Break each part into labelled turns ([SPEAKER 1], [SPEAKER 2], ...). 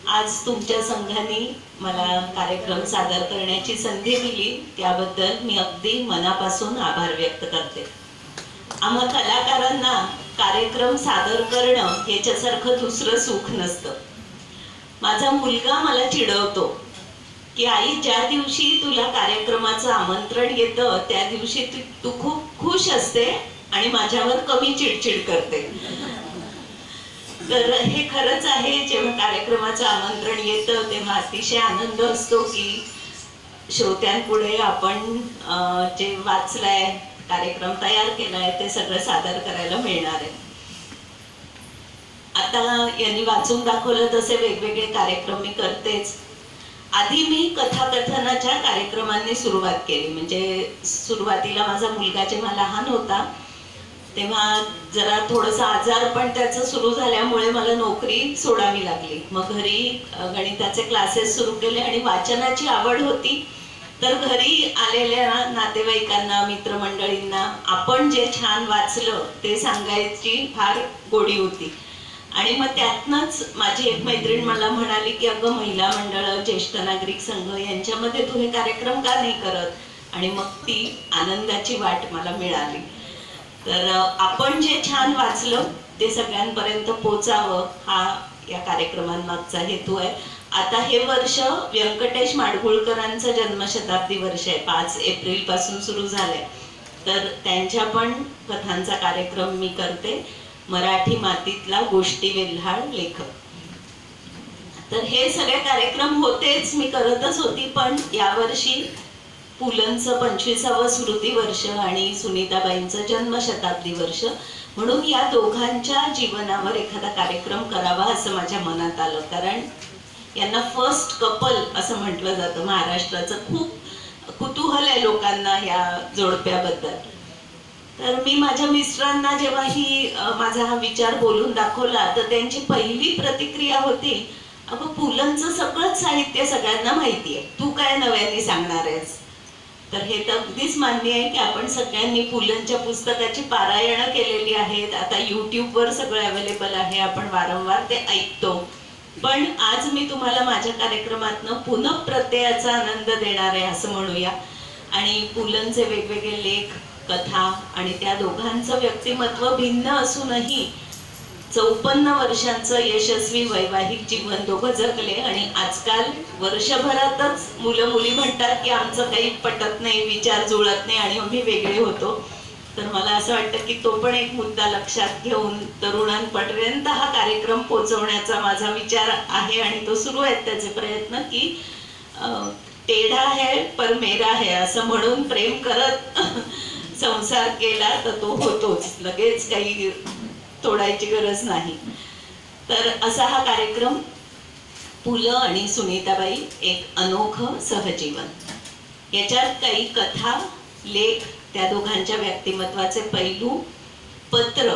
[SPEAKER 1] आज तुमच्या संघाने मला कार्यक्रम सादर करण्याची संधी दिली त्याबद्दल मी अगदी मनापासून आभार व्यक्त करते. आम्हा कलाकारांना कार्यक्रम सादर करणं याच्यासारखं दुसरं सुख नसतं. माझा मुलगा मला चिडवतो की आई, ज्या दिवशी तुला कार्यक्रमाचं आमंत्रण येतं त्या दिवशी तू खूप खुश असते आणि माझ्यावर कमी चिडचिड करते. तर हे खरंच आहे, जेव्हा कार्यक्रमाचं आमंत्रण येतं तेव्हा अतिशय आनंद असतो की श्रोत्यांपुढे आपण जे वाचलंय, कार्यक्रम तयार केलाय ते सगळं सादर करायला मिळणार आहे. आता यांनी वाचून दाखवलं तसे वेगवेगळे कार्यक्रम मी करतेच. आधी मी कथाकथनाच्या कार्यक्रमांनी सुरुवात केली. म्हणजे सुरुवातीला माझा मुलगा जेव्हा लहान होता तेव्हा जरा थोडंसं आजार पण त्याचं सुरू झाल्यामुळे मला नोकरी सोडावी लागली. मग घरी गणिताचे क्लासेस सुरू केले आणि वाचनाची आवड होती. तर घरी आलेल्या नातेवाईकांना, मित्रमंडळींना आपण जे छान वाचलं ते सांगायची फार गोडी होती. आणि मग त्यातनंच माझी एक मैत्रीण मला म्हणाली की अगं, महिला मंडळ, ज्येष्ठ नागरिक संघ यांच्यामध्ये तू हे कार्यक्रम का नाही करत? आणि मग ती आनंदाची वाट मला मिळाली. तर आपण जे छान वाचलं ते सगळ्यांपर्यंत पोचावं हा या कार्यक्रमांमागचा हेतू आहे. आता हे वर्ष व्यंकटेश माडगुळकरांचं जन्मशताब्दी वर्ष आहे. 5 एप्रिल पासून सुरू झालंय. तर त्यांच्या पण कथांचा कार्यक्रम मी करते. मराठी मातीतला गोष्टी वेल्हाळ लेखक. तर हे सगळे कार्यक्रम होतेच, मी करतच होती. पण यावर्षी पुलंचं 25वं स्मृती वर्ष आणि सुनीताबाईंचं जन्मशताब्दी वर्ष म्हणून या दोघांच्या जीवनावर एखादा कार्यक्रम करावा असं माझ्या मनात आलं. कारण यांना फर्स्ट कपल असं म्हटलं जातं महाराष्ट्राचं. खूप कुतूहल आहे लोकांना या जोडप्याबद्दल. तर मी माझ्या मिस्टरांना जेव्हा माझा हा विचार बोलून दाखवला तर त्यांची पहिली प्रतिक्रिया होती, अगं पुलंचं सगळंच साहित्य सगळ्यांना माहिती आहे, तू काय नव्याने सांगणार आहेस? तर हे तर अगदीच मान्य आहे की आपण सगळ्यांनी पुलंच्या पुस्तकाची पारायणं केलेली आहेत. आता यूट्यूबवर सगळं अवेलेबल आहे, आपण वारंवार ते ऐकतो. पण आज मी तुम्हाला माझ्या कार्यक्रमातनं पुनःप्रत्ययाचा आनंद देणार आहे असं म्हणूया. आणि पुलंचे वेगवेगळे लेख, कथा आणि त्या दोघांचं व्यक्तिमत्व भिन्न असूनही 54 वर्षांचं यशस्वी वैवाहिक जीवन दोघं जगले. आणि आजकाल वर्षभरातच मुलं मुली म्हणतात की आमचं काही पटत नाही, विचार जुळत नाही आणि आम्ही वेगळे होतो. तर मला असं वाटतं की तो पण एक मुद्दा लक्षात घेऊन तरुणांपर्यंत हा कार्यक्रम पोहोचवण्याचा माझा विचार आहे आणि तो सुरू आहे त्याचे प्रयत्न. की टेढ़ा है पर मेरा है असं म्हणून प्रेम करत संसार केला तर तो होतोच, लगेच काही तोडायची गरज नाही. तर असा हा कार्यक्रम पुलं आणि सुनीताबाई एक अनोखं सहजीवन. याच्यात काही कथा, लेख, त्या दोघांच्या व्यक्तिमत्वाचे पैलू, पत्र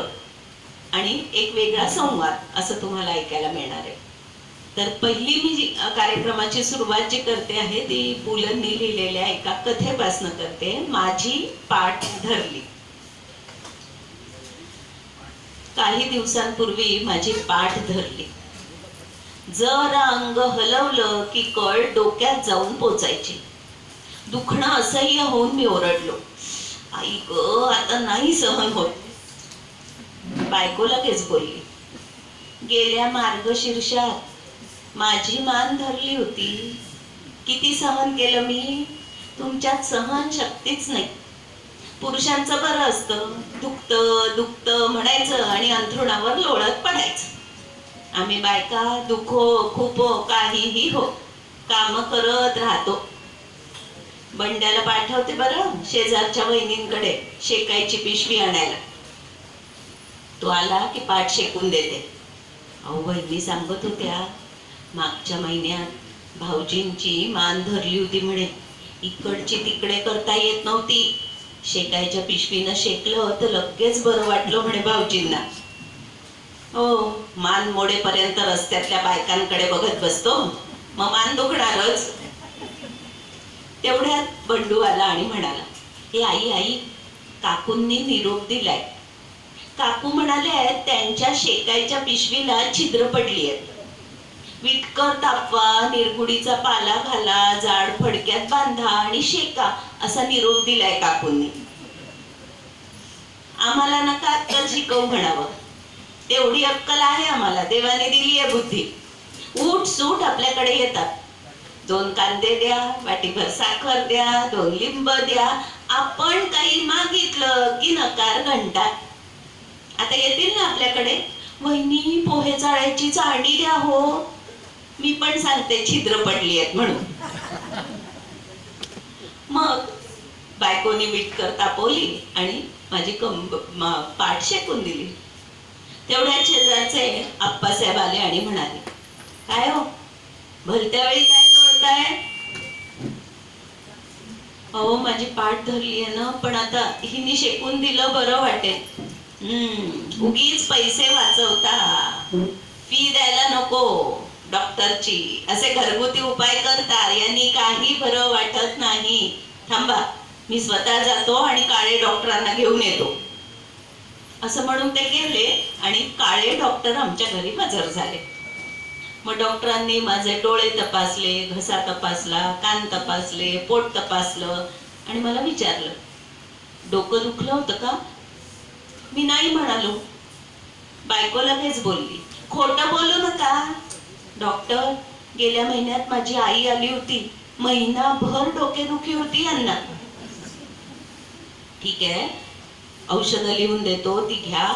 [SPEAKER 1] आणि एक वेगळा संवाद असं तुम्हाला ऐकायला मिळणार आहे. तर पहिली मी कार्यक्रमाची सुरुवात जी करते आहे ती पुलंनी लिहिलेल्या एका कथेपासून करते. माझी पाठ धरली. काही दिवसांपूर्वी माझी पाठ धरली. जरा अंग हलवलं की कळ डोक्यात जाऊन पोचायची. दुखणं असह्य होऊन मी ओरडलो, आई ग, आता नाही सहन होत. बायको लगेच बोलली, गेल्या मार्गशीर्षात माझी मान धरली होती, किती सहन केलं मी. तुमच्यात सहन शक्तीच नाही. पुरुषांचं बरं असतं, दुखतं दुखतं म्हणायचं आणि अंथरुणावर लोळत पडायचं. आम्ही बायका दुखो खूपो काहीही हो काम करत राहतो. बंड्याला पाठवते बरं शेजारच्या वहिनींकडे शेकायची पिशवी आणायला. तो आला की पाठ शेकून देते. अहो, वहिनी सांगत होत्या मागच्या महिन्यात भाऊजींची मान धरली होती म्हणे, इकडची तिकडे करता येत नव्हती. शेकायच्या पिशवीनं शेकलं तर लगेच बरं वाटलं म्हणे भाऊजींना. हो, मान मोडेपर्यंत रस्त्यातल्या बायकांकडे बघत बसतो, मग मान दुखणारच. तेवढ्यात बंडू आला आणि म्हणाला, हे आई आई, काकूंनी निरोप दिलाय. काकू म्हणाले त्यांच्या शेकायच्या पिशवीला छिद्र पडली आहेत. विटकर तापवा, निरगुडीचा पाला घाला, जाड फडक्यात बांधा आणि शेका, असा निरोप दिलाय काकूंनी. आम्हाला नका अक्कल शिकवू म्हणावं, तेवढी अक्कल आहे आम्हाला, देवाने दिली आहे बुद्धी. उठ सूट आपल्याकडे येतात. 2 कांदे द्या, वाटीभर साखर द्या, 2 लिंब द्या. आपण काही मागितलं की नकार घंटा. आता येतील ना आपल्याकडे, वहिनी पोहे चाळायची चाळणी द्या हो. मी पण सांगते छिद्र पडली आहेत म्हणून. मग बायकोनी विटकर तापवली आणि माझी पाठ शेकून दिली. तेवढ्या शेजारचे आप्पासाहेब आले आणि म्हणाले, काय हो भलत्या वेळी काय जोडताय? अहो माझी पाठ धरली आहे ना, पण आता हिनी शेकून दिलं बरं वाटेल. उगीच पैसे वाचवता, फी द्यायला नको डॉक्टरची, असे घरगुती उपाय करता, यांनी काही बरं वाटत नाही. थांबा, मी स्वतः जातो आणि काळे डॉक्टरांना घेऊन येतो. असं म्हणून ते गेले आणि काळे डॉक्टर आमच्या घरी हजर झाले. मग डॉक्टरांनी माझे डोळे तपासले, घसा तपासला, कान तपासले, पोट तपासलं आणि मला विचारलं, डोकं दुखलं होतं का? मी नाही म्हणालो. बायको लगेच बोलली, खोटं बोलू नका डॉक्टर, गेल्या महिन्यात माझी आई आली होती, महिनाभर डोकेदुखी होती यांना. ठीक आहे, औषधं लिहून देतो, ती घ्या,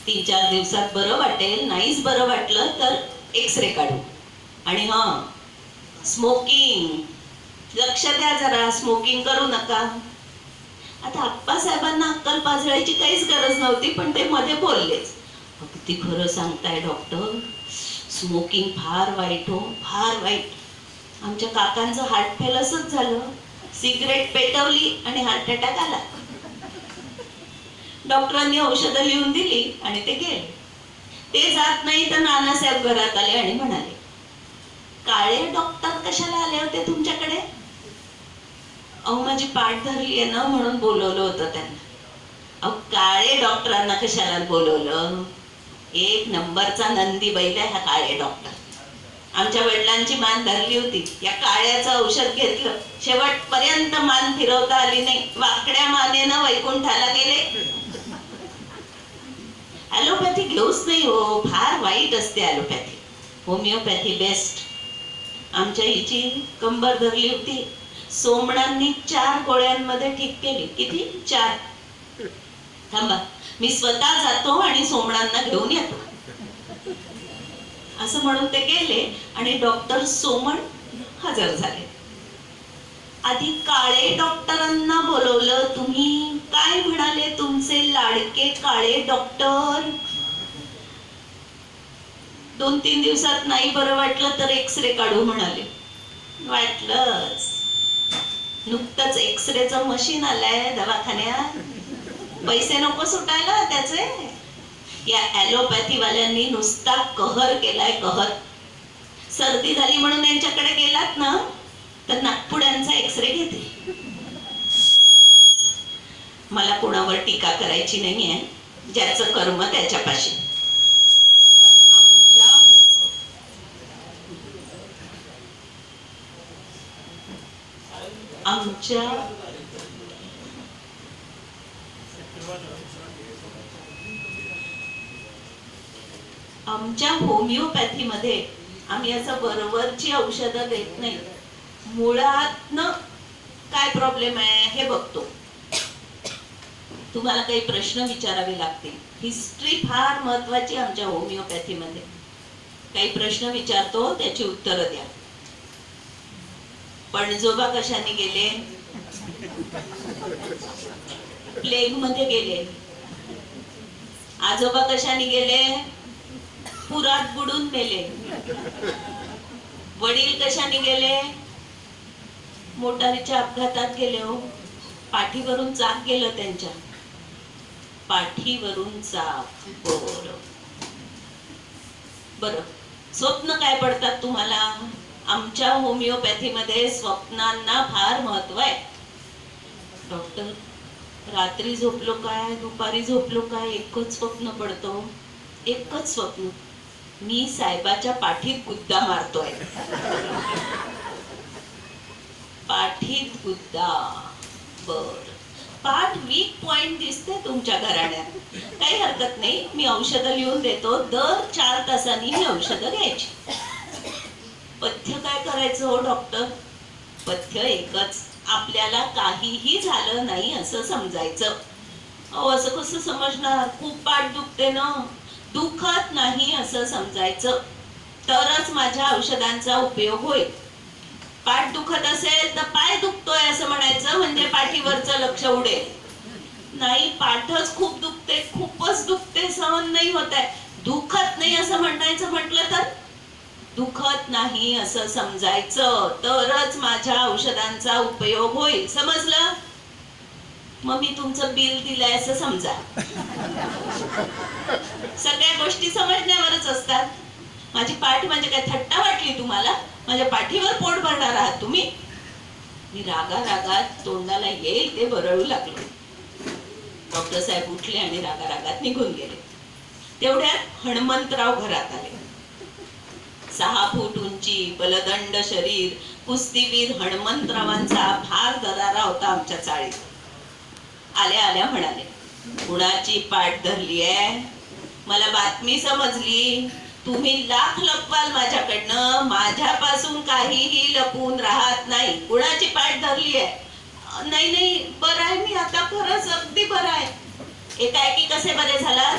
[SPEAKER 1] 3-4 दिवसात बरं वाटेल. नाहीच बरं वाटलं तर एक्सरे काढू. आणि स्मोकिंग लक्ष द्या जरा, स्मोकिंग करू नका. आता आप्पासाहेबांना अक्कल पाजळायची काहीच गरज नव्हती, पण ते मध्ये बोललेच, अगदी खरं सांगताय डॉक्टर, स्मोकिंग फार वाईट हो, फार वाईट. आमच्या काकांचं हार्ट फेल असंच झालं, सिगरेट पेटवली आणि हार्ट अटॅक आला. डॉक्टरांनी औषधं लिहून दिली आणि ते गेले. ते जात नाही तर नानासाहेब घरात आले आणि म्हणाले, काळे डॉक्टर कशाला आले होते तुमच्याकडे? अहो माझी पाठ धरली आहे ना म्हणून बोलवलं होतं त्यांना. अहो काळे डॉक्टरांना कशाला बोलवलं? 1 नंबरचा नंदी बैल आहे हा काळे डॉक्टर. आमच्या वडिलांची मान धरली होती, या काळ्याचं औषध घेतलं, शेवटपर्यंत मान फिरवता आली नाही, वाकड्या मानेनं वैकुंठाला गेले. ॲलोपॅथी घेऊच नाही हो, फार वाईट असते ॲलोपॅथी. Homeopathy best. आमच्या हिची कंबर धरली होती, सोमणांनी 4 गोळ्यांमध्ये ठीक केली. किती? 4. थांबा, मी स्वतः जातो आणि सोमणांना घेऊन येतो. असं म्हणून ते गेले आणि डॉक्टर सोमण हजर झाले. आधी काळे डॉक्टरांना बोलवलं. तुम्ही काय म्हणाले तुमचे लाडके काळे डॉक्टर? 2-3 दिवसात नाही बरं वाटलं तर एक्सरे काढू म्हणाले. वाटलंच, नुकतंच एक्सरेचं मशीन आलंय दवाखान्यात, पैसे नको सुटायला त्याचे. या ॲलोपॅथी वाल्यांनी नुसता कहर केलाय, कहर. सर्दी झाली म्हणून यांच्याकडे गेलात ना तर नागपुड्यांचा एक्सरे घेते. मला कोणावर टीका करायची नाहीये, ज्याचं कर्म त्याच्यापाशी. पण आमच्या होमिओपॅथी मध्ये आम्ही असं वरवरची औषधं देत नाही, मुळातनं काय प्रॉब्लेम आहे हे बघतो. तुम्हाला काही प्रश्न विचारावे लागतील. हिस्ट्री फार महत्वाची आमच्या होमिओपॅथी मध्ये. काही प्रश्न विचारतो, त्याची उत्तरं द्या. पणजोबा कशाने गेले? प्लेग मध्ये गेले. आजोबा कशाने गेले? पुरात बुडून मेले. वडील कशाने गेले? मोटारीच्या अपघातात गेले हो. पाठीवरून चाक गेलं त्यांच्या. पाठीवरून चाक. बरं, स्वप्न काय पडतात तुम्हाला? आमच्या होमिओपॅथी मध्ये स्वप्नांना फार महत्व आहे. डॉक्टर, रात्री झोपलो काय, दुपारी झोपलो काय, एकच स्वप्न पडतो. एकच स्वप्न. मी साहेबाच्या पाठीत गुद्दा मारतोय. पाठीत गुद्दा. बर, पाठ वीक पॉइंट दिसते तुमच्या घराण्यात. काही हरकत नाही, मी औषधं लिहून देतो. दर 4 तासांनी ही औषधं घ्यायची. पथ्य काय करायचं हो डॉक्टर? पथ्य एकच, आपल्याला काहीही झालं नाही असं समजायचं. अहो, असं कसं समजणार? खूप पाठ दुखते ना. दुखत नाही असं समजायचं, तरच माझ्या औषधांचा उपयोग होईल. पाठ दुखत असेल तर पाय दुखतोय असं म्हणायचं, म्हणजे पाठीवरचं लक्ष उडेल. नाही, पाठच खूप दुखते, खूपच दुखते, सहन नाही होत आहे, दुखत नाही असं म्हटलं तर दुखत नाही असं समजायचं, तरच माझ्या औषधांचा उपयोग होईल. समजलं? मग मी तुमचं बिल दिलंय असं समजा. सगळ्या गोष्टी समजण्यावरच असतात. माझी पाठ म्हणजे काय थट्टा वाटली तुम्हाला? माझ्या पाठीवर पोट भरणार आहात तुम्ही? मी रागात तोंडाला येईल ते बरळू लागलो. डॉक्टर साहेब उठले आणि रागात निघून गेले. तेवढ्यात हनुमंतराव घरात आले. 6 फूट उंची, बलदंड शरीर, कुस्तीवीर हनुमंतरावांचा फार दरारा होता आमच्या चाळीत. आल्या म्हणाले, कुणाची पाठ धरली आहे? मला बातमी समजली. तुम्ही लाख लपवाल माझ्याकडनं, माझ्यापासून काहीही लपून राहत नाही. कुणाची पाठ धरली आहे? नाही, बरं आहे मी आता, खरंच अगदी बरं आहे. एकाएकी कसे बरे झालात?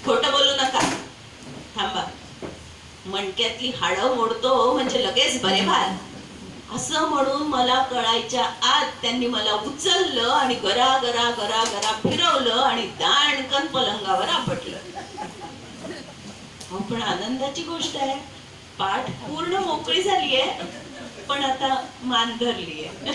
[SPEAKER 1] खोटं बोलू नका. थांबा, मणक्यातली हाडं मोडतो म्हणजे लगेच बरे व्हाल असं म्हणून मला कळायच्या आत त्यांनी मला उचललं आणि गरा फिरवलं आणि दाणकन पलंगावर आपटलं. पण आनंदाची गोष्ट आहे, पाठ पूर्ण मोकळी झाली आहे, पण आता मान धरली आहे.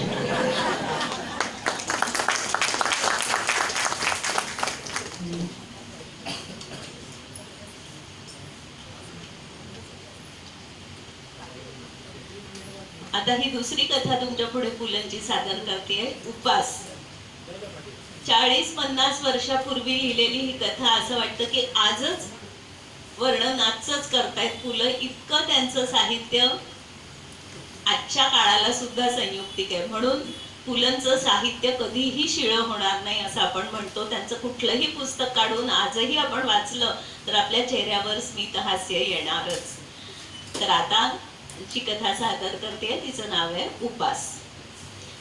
[SPEAKER 1] आता ही दुसरी कथा तुमच्या पुढे पुलंची सादर करते. उपास. 40-50 वर्षापूर्वी लिहिलेली ही कथा असं वाटतं की आजच वर्णनाचंच करतायत पुलं. इतकं त्यांचं साहित्य आजच्या काळाला सुद्धा संयुक्तिक आहे. म्हणून पुलंचं साहित्य कधीही शिळं होणार नाही असं आपण म्हणतो. त्यांचं कुठलंही पुस्तक काढून आजही आपण वाचलं तर आपल्या चेहऱ्यावर स्मित हास्य येणारच. तर आता जी कथा सादर करते तिचं नाव आहे उपास.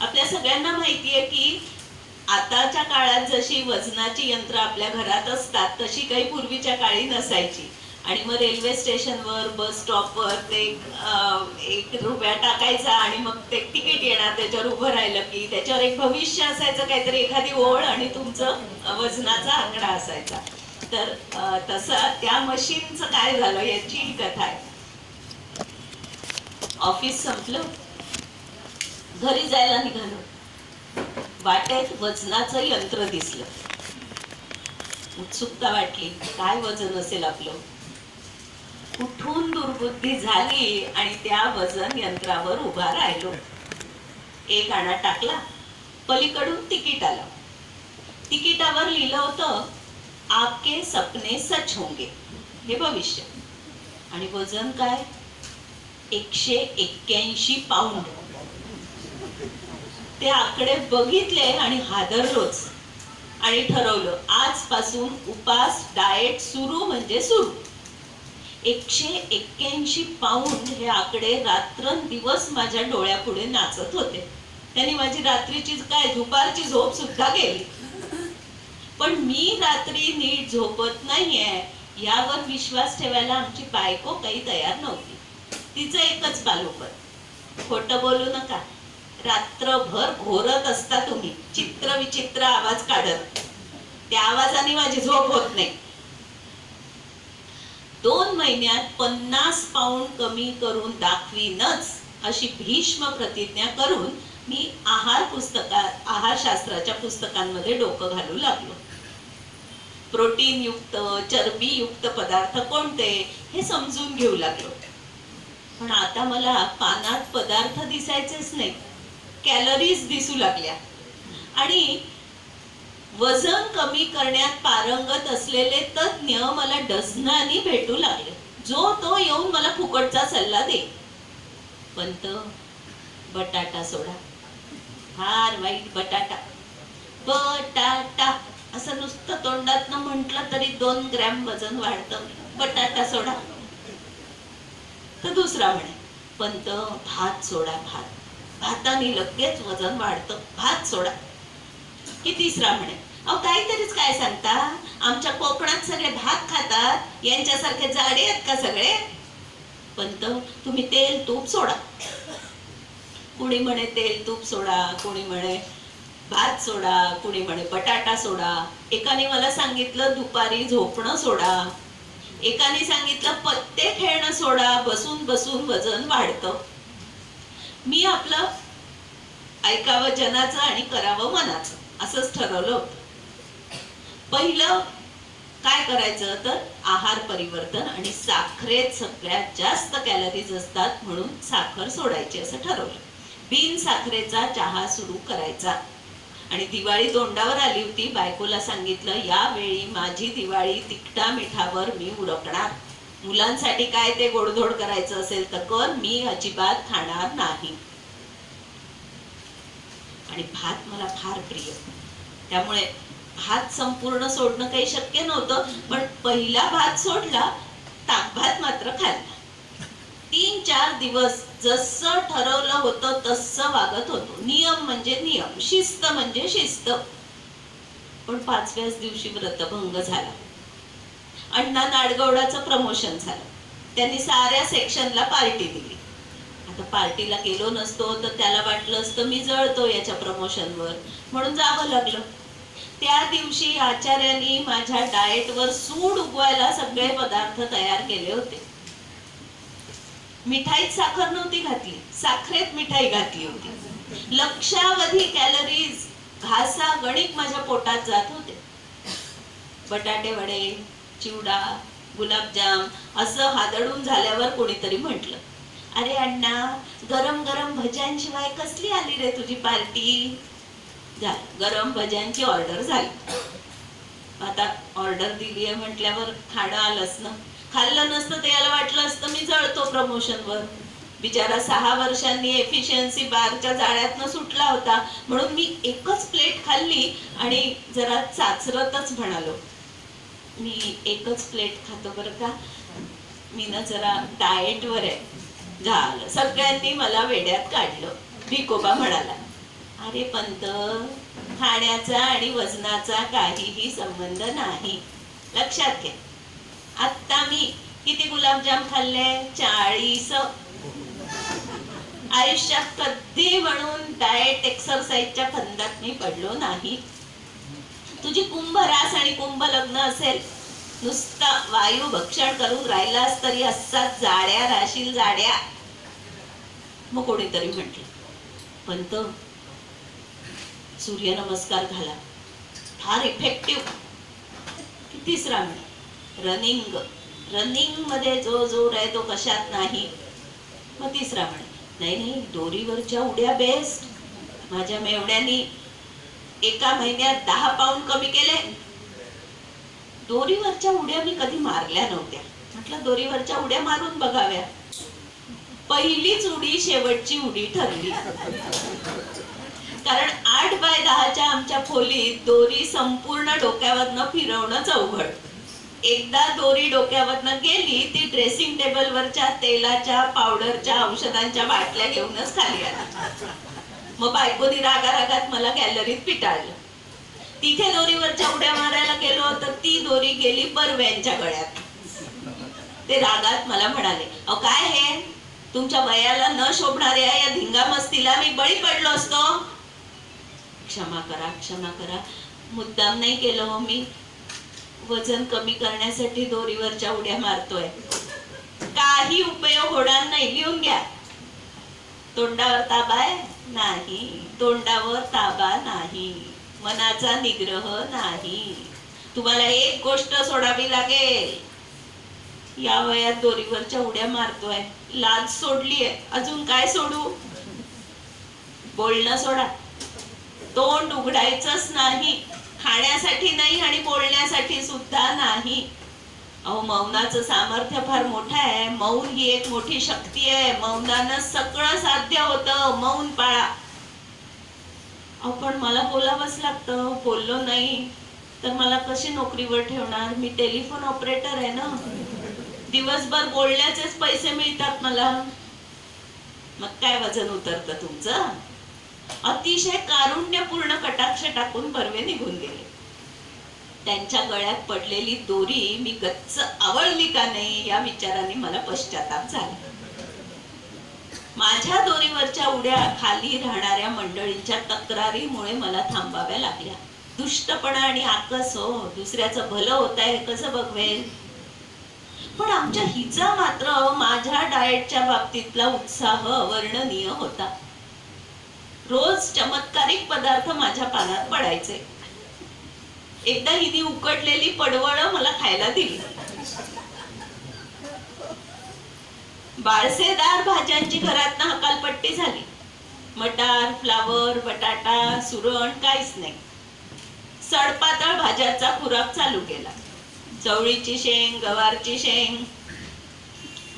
[SPEAKER 1] आपल्या सगळ्यांना माहिती आहे की आताच्या काळात जशी वजनाची यंत्र आपल्या घरात असतात तशी काही पूर्वीच्या काळी नसायची. आणि मग रेल्वे स्टेशनवर, बस स्टॉपवर ते 1 रुपया टाकायचा आणि मग ते तिकीट येणार, त्याच्यावर उभं राहिलं की त्याच्यावर एक भविष्य असायचं, काहीतरी एखादी ओळ आणि तुमचं वजनाचा आकडा असायचा. तर तसं त्या मशीनचं काय झालं याची ही कथा आहे. ऑफिस संपलं, घरी जायला निघालो. वाटेत वजनाचं यंत्र दिसलं. उत्सुकता वाटली, काय वजन असेल आपलं? कुठून दुर्बुद्धी झाली आणि त्या वजन यंत्रावर उभा राहिलो. 1 आणा टाकला, पलीकडून तिकीट आलं. तिकिटावर लिहिलं होतं, आपके सपने सच होंगे, हे भविष्य. आणि वजन काय? 181 पाऊंड. ते आकडे बघितले आणि हादरलोच आणि ठरवलं, आजपासून उपास डाएट सुरू म्हणजे सुरू. 181 पाऊंड हे आकडे रात्रंदिवस माझ्या डोळ्यापुढे नाचत होते. त्यांनी माझी रात्रीची काय दुपारची झोप सुद्धा गेली. पण मी रात्री नीट झोपत नाहीये यावर विश्वास ठेवायला आमची बायको काही तयार नव्हती. तिचं एकच पालोपण, खोटं बोलू नका, रात्रभर घोरत असता तुम्ही, चित्र विचित्र आवाज काढत. त्या आवाजाने माझी झोप होत नाही. 2 महिन्यात 50 पाऊंड कमी करून दाखवीनच अशी भीष्म प्रतिज्ञा करून मी आहारशास्त्राच्या पुस्तकांमध्ये डोकं घालू लागलो. प्रोटीन युक्त, चरबी युक्त पदार्थ कोणते हे समजून घेऊ लागलो. पण आता मला पानात पदार्थ दिसायचेच नाही, कॅलरीज दिसू लागल्या. आणि वजन कमी करण्यात पारंगत असलेले तज्ञ मला डझनानी भेटू लागले. जो तो येऊन मला फुकटचा सल्ला दे. पंत, बटाटा सोडा. फार वाईट बटाटा. बटाटा असं नुसतं तोंडातनं म्हटलं तरी 2 ग्रॅम वजन वाढतं. बटाटा सोडा. तर दुसरा म्हणे, पंत भात सोडा. भाताने लगेच वजन वाढतं. भात सोडा. की तिसरा म्हणे, अहो काहीतरीच काय सांगता, आमच्या कोकणात सगळे भात खातात, यांच्यासारखे जाडे आहेत का सगळे? पंत तुम्ही तेल तूप सोडा. कुणी म्हणे तेल तूप सोडा, कुणी म्हणे भात सोडा, कुणी म्हणे बटाटा सोडा. एकाने मला सांगितलं दुपारी झोपणं सोडा. एकाने सांगितलं पत्ते खेळणं सोडा, बसून बसून वजन वाढतं. मी आपलं ऐकावं जनाचं आणि करावं मनाचं असंच ठरवलं होतं. पहिलं काय करायचं तर आहार परिवर्तन, आणि साखरेत सगळ्यात जास्त कॅलरीज असतात म्हणून साखर सोडायची असं ठरवलं. बिन साखरेचा चहा सुरू करायचा. आणि दिवाळी तोंडावर आली होती. बायकोला सांगितलं यावेळी माझी दिवाळी तिखटा मिठावर मी उरकणार. मुलांसाठी काय ते गोडधोड करायचं असेल तर कर, मी अजिबात खाणार नाही. आणि भात मला फार प्रिय, त्यामुळे भात संपूर्ण सोडणं काही शक्य नव्हतं. पण पहिला भात सोडला, ताक भात मात्र खाल्ला. 3-4 दिवस जसं ठरवलं होतं तसं वागत होतो. नियम म्हणजे नियम, शिस्त म्हणजे शिस्त. पण 5व्याच दिवशी व्रतभंग झाला. अण्णा नाडगौडाचं प्रमोशन झालं. त्यांनी साऱ्या सेक्शनला पार्टी दिली. आता पार्टीला गेलो नसतो तर त्याला वाटलं असतं मी जळतो याच्या प्रमोशनवर, म्हणून जावं लागलं. त्या दिवशी आचार्यांनी माझ्या डाएटवर सूड उगवायला सगळे पदार्थ तयार केले होते. मिठाईत साखर नव्हती घातली, साखरेत मिठाई घातली होती. लक्षावधी कॅलरीज घासा गणित माझ्या पोटात जात होते. बटाटे वडे, चिवडा, गुलाबजाम असं हादडून झाल्यावर कोणीतरी म्हटलं, अरे अण्णा गरम गरम भज्यांशिवाय कसली आली रे तुझी पार्टी? गरम भज्यांची ऑर्डर झाली. आता ऑर्डर दिली आहे म्हटल्यावर खाणं आलंच ना. खाल्लं नसतं तर याला वाटलं असतं मी जळतो प्रमोशनवर. बिचारा 6 वर्षांनी एफिशियन्सी बारच्या जाळ्यातनं सुटला होता, म्हणून मी एकच प्लेट खाल्ली आणि जरा चाचरतच म्हणालो, मी एकच प्लेट खातो बरं का, मी ना जरा डाएटवर आहे. झालं, सगळ्यांनी मला वेड्यात काढलं. भिकोबा म्हणाला, अरे पंत, खाण्याचा आणि वजनाचा काहीही संबंध नाही. लक्षात घे, आता मी किती गुलाबजाम खाल्ले? 40. आयुष्यात कधी म्हणून डाएट एक्सरसाइजच्या फंदात मी पडलो नाही. तुझी कुंभरास आणि कुंभ लग्न असेल, नुसता वायू भक्षण करून राहिलास तरी असाच जाड्या राशील, जाड्या. मग कोणीतरी म्हटलं, पंत सूर्यनमस्कार घाला, फार इफेक्टिव्ह. तिसरा म्हणे रनिंग, रनिंग मध्ये जो जोर आहे तो कशात नाही. मग तिसरा म्हणे नाही नाही, दोरीवरच्या उड्या बेस्ट. माझ्या मेवड्यांनी एका महिन्यात 10 पाऊंड कमी केले. दोरीवरच्या उड्या मी कधी मारल्या नव्हत्या. म्हटलं दोरीवरच्या उड्या मारून बघाव्या. पहिलीच उडी शेवटची उडी ठरली. कारण 8x10च्या आमच्या खोलीत दोरी संपूर्ण डोक्यावरनं फिरवणंच अवघड. एकदा दोरी डोक्यावरनं गेली ती ड्रेसिंग टेबलवरच्या तेलाच्या, पावडरच्या, औषधांच्या बाटल्या घेऊनच खाली आली. मग बायकोनी रागारागात मला गॅलरीत पिटाळलं. तिथे दोरीवरच्या उड्या मारायला गेलो तर ती दोरी गेली बर्व्यांच्या गळ्यात. ते रागात मला म्हणाले, अहो काय हे, तुमच्या वयाला न शोभणाऱ्या या धिंगामस्तीला मी बळी पडलो असतो. क्षमा करा, क्षमा करा, मुद्दाम नाही केलं हो मी. वजन कमी करण्यासाठी दोरीवरच्या उड्या मारतोय. काही उपयोग होणार नाही, लिहून घ्या. तोंडावर ताबा नाही, तोंडावर ताबा नाही, मनाचा निग्रह नाही. तुम्हाला एक गोष्ट सोडावी लागेल. या वयात दोरीवरच्या उड्या मारतोय, लाज सोडलीये, अजून काय सोडू? बोलणं सोडा, तोंड उघडायचंच नाही. खाण्यासाठी नाही आणि बोलण्यासाठी सुद्धा नाही. अहो, मौनाचं सामर्थ्य फार मोठं आहे. मौन ही एक मोठी शक्ती आहे. मौनानं सगळं साध्य होतं. मौन पाळा. अहो, पण मला बोलावंच लागतं. बोललो नाही तर मला कशी नोकरीवर ठेवणार? मी टेलिफोन ऑपरेटर आहे ना. दिवसभर बोलण्याचेच पैसे मिळतात मला. मग काय वजन उतरतं तुमचं? अतिशय कारुण्यपूर्ण कटाक्ष टाकून बर्वे निघून गेले. त्यांच्या गळ्यात पडलेली दोरी मी गच्च आवळली का नाही या विचाराने मला पश्चाताप झाला. माझ्या दोरीवरच्या उड्या खाली राहणाऱ्या मंडळींच्या तक्रारीमुळे मला थांबाव्या लागल्या. दुष्टपणा आणि आकस हो, दुसऱ्याचं भलं होत आहे कसं बघवेल. पण आमच्या हिचा मात्र माझ्या डाएटच्या बाबतीतला उत्साह अवर्णनीय होता. रोज चमत्कारिक पदार्थ माझ्या पानात पडायचे. एकदा हिने उकडलेली पडवळ मला खायला दिली. बाळसेदार भाज्यांची घरातनं हकालपट्टी झाली. मटार, फ्लावर, बटाटा, सुरण काहीच नाही. सडपातळ भाज्याचा खुराक चालू केला. चवळीची शेंग, गवारची शेंग.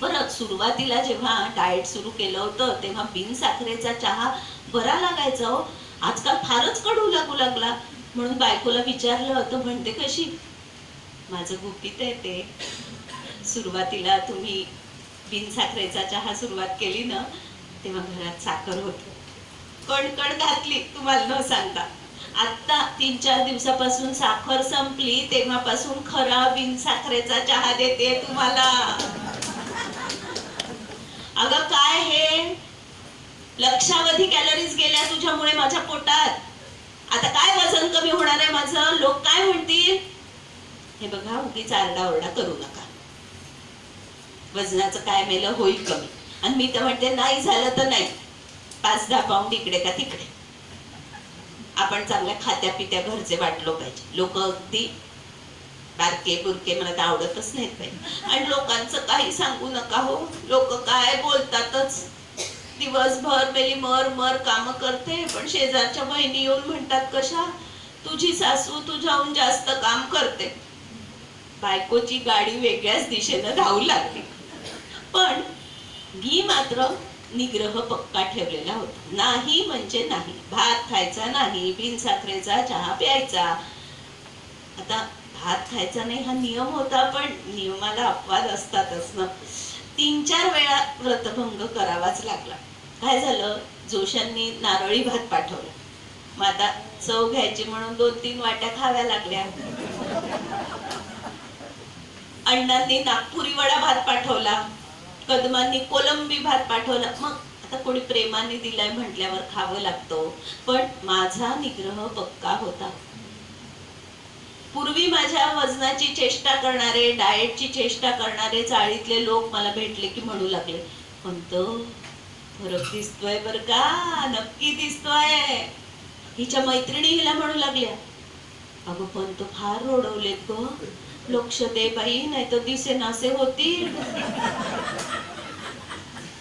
[SPEAKER 1] बरं, सुरुवातीला जेव्हा डाएट सुरू केलं होतं तेव्हा बिन साखरेचा चहा बरा लागायचा हो. आजकाल फारच कडू लागू लागला. म्हणून बायकोला विचारलं होतं, म्हणते कशी? माझं गुपित आहे ते. सुरुवातीला तुम्ही बिन साखरेचा चहा सुरुवात केली ना तेव्हा घरात साखर होती. कणकण घातली तुम्हाला न सांगता. आता 3-4 दिवसापासून साखर संपली तेव्हापासून खरा बिन साखरेचा चहा देते तुम्हाला. अगं काय हे? लक्षावधी कॅलरीज गेल्या तुझ्यामुळे माझ्या पोटात. आता काय वजन कमी होणार आहे माझं? लोक काय म्हणतील? हे बघा, उगीच आरडाओरडा करू नका. वजनाचं काय मेलं होईल कमी. आणि मी तर म्हणते नाही झालं तर नाही, 5-10 पाऊंड इकडे का तिकडे. आपण चांगल्या खात्या पित्या घरचे वाटलो पाहिजे. लोक अगदी बारके बुरके मला तर आवडतच नाहीत पाहिजे. आणि लोकांचं काही सांगू नका हो. लोक काय बोलतातच. दिवसभर मेली मर मर काम करते, पण शेजारच्या बहिणी येऊन म्हणतात कशा, तुझी सासू तुझ्याहून जास्त काम करते. बायकोची गाडी वेगळ्याच दिशेनं धावू लागली. पण मी मात्र निग्रह पक्का ठेवलेला होता. नाही म्हणजे नाही. भात खायचा नाही, बिन साखरेचा चहा प्यायचा. आता भात खायचा नाही हा नियम होता, पण नियमाला अपवाद असतातच ना. 3-4 वेळा व्रतभंग करावाच लागला. काय झालं, जोशांनी नारळी भात पाठवला. मग आता चव घ्यायची म्हणून 2-3 वाट्या खाव्या लागल्या. अण्णांनी नागपुरी वडा भात पाठवला. कदमांनी कोलंबी भात पाठवला. मग आता कोणी प्रेमाने दिलाय म्हटल्यावर खावं लागतं. पण माझा निग्रह पक्का होता. पूर्वी माझ्या वजनाची चेष्टा करणारे, डाएटची चेष्टा करणारे चाळीतले लोक मला भेटले की म्हणू लागले, पण तो फरक दिसतोय बर का, नक्की दिसतोय. हिच्या मैत्रिणी हिला म्हणू लागल्या, अगं पण तो फार रोडवलेत ग, लक्ष दे बाई नाही तर दिसेनासे होतील.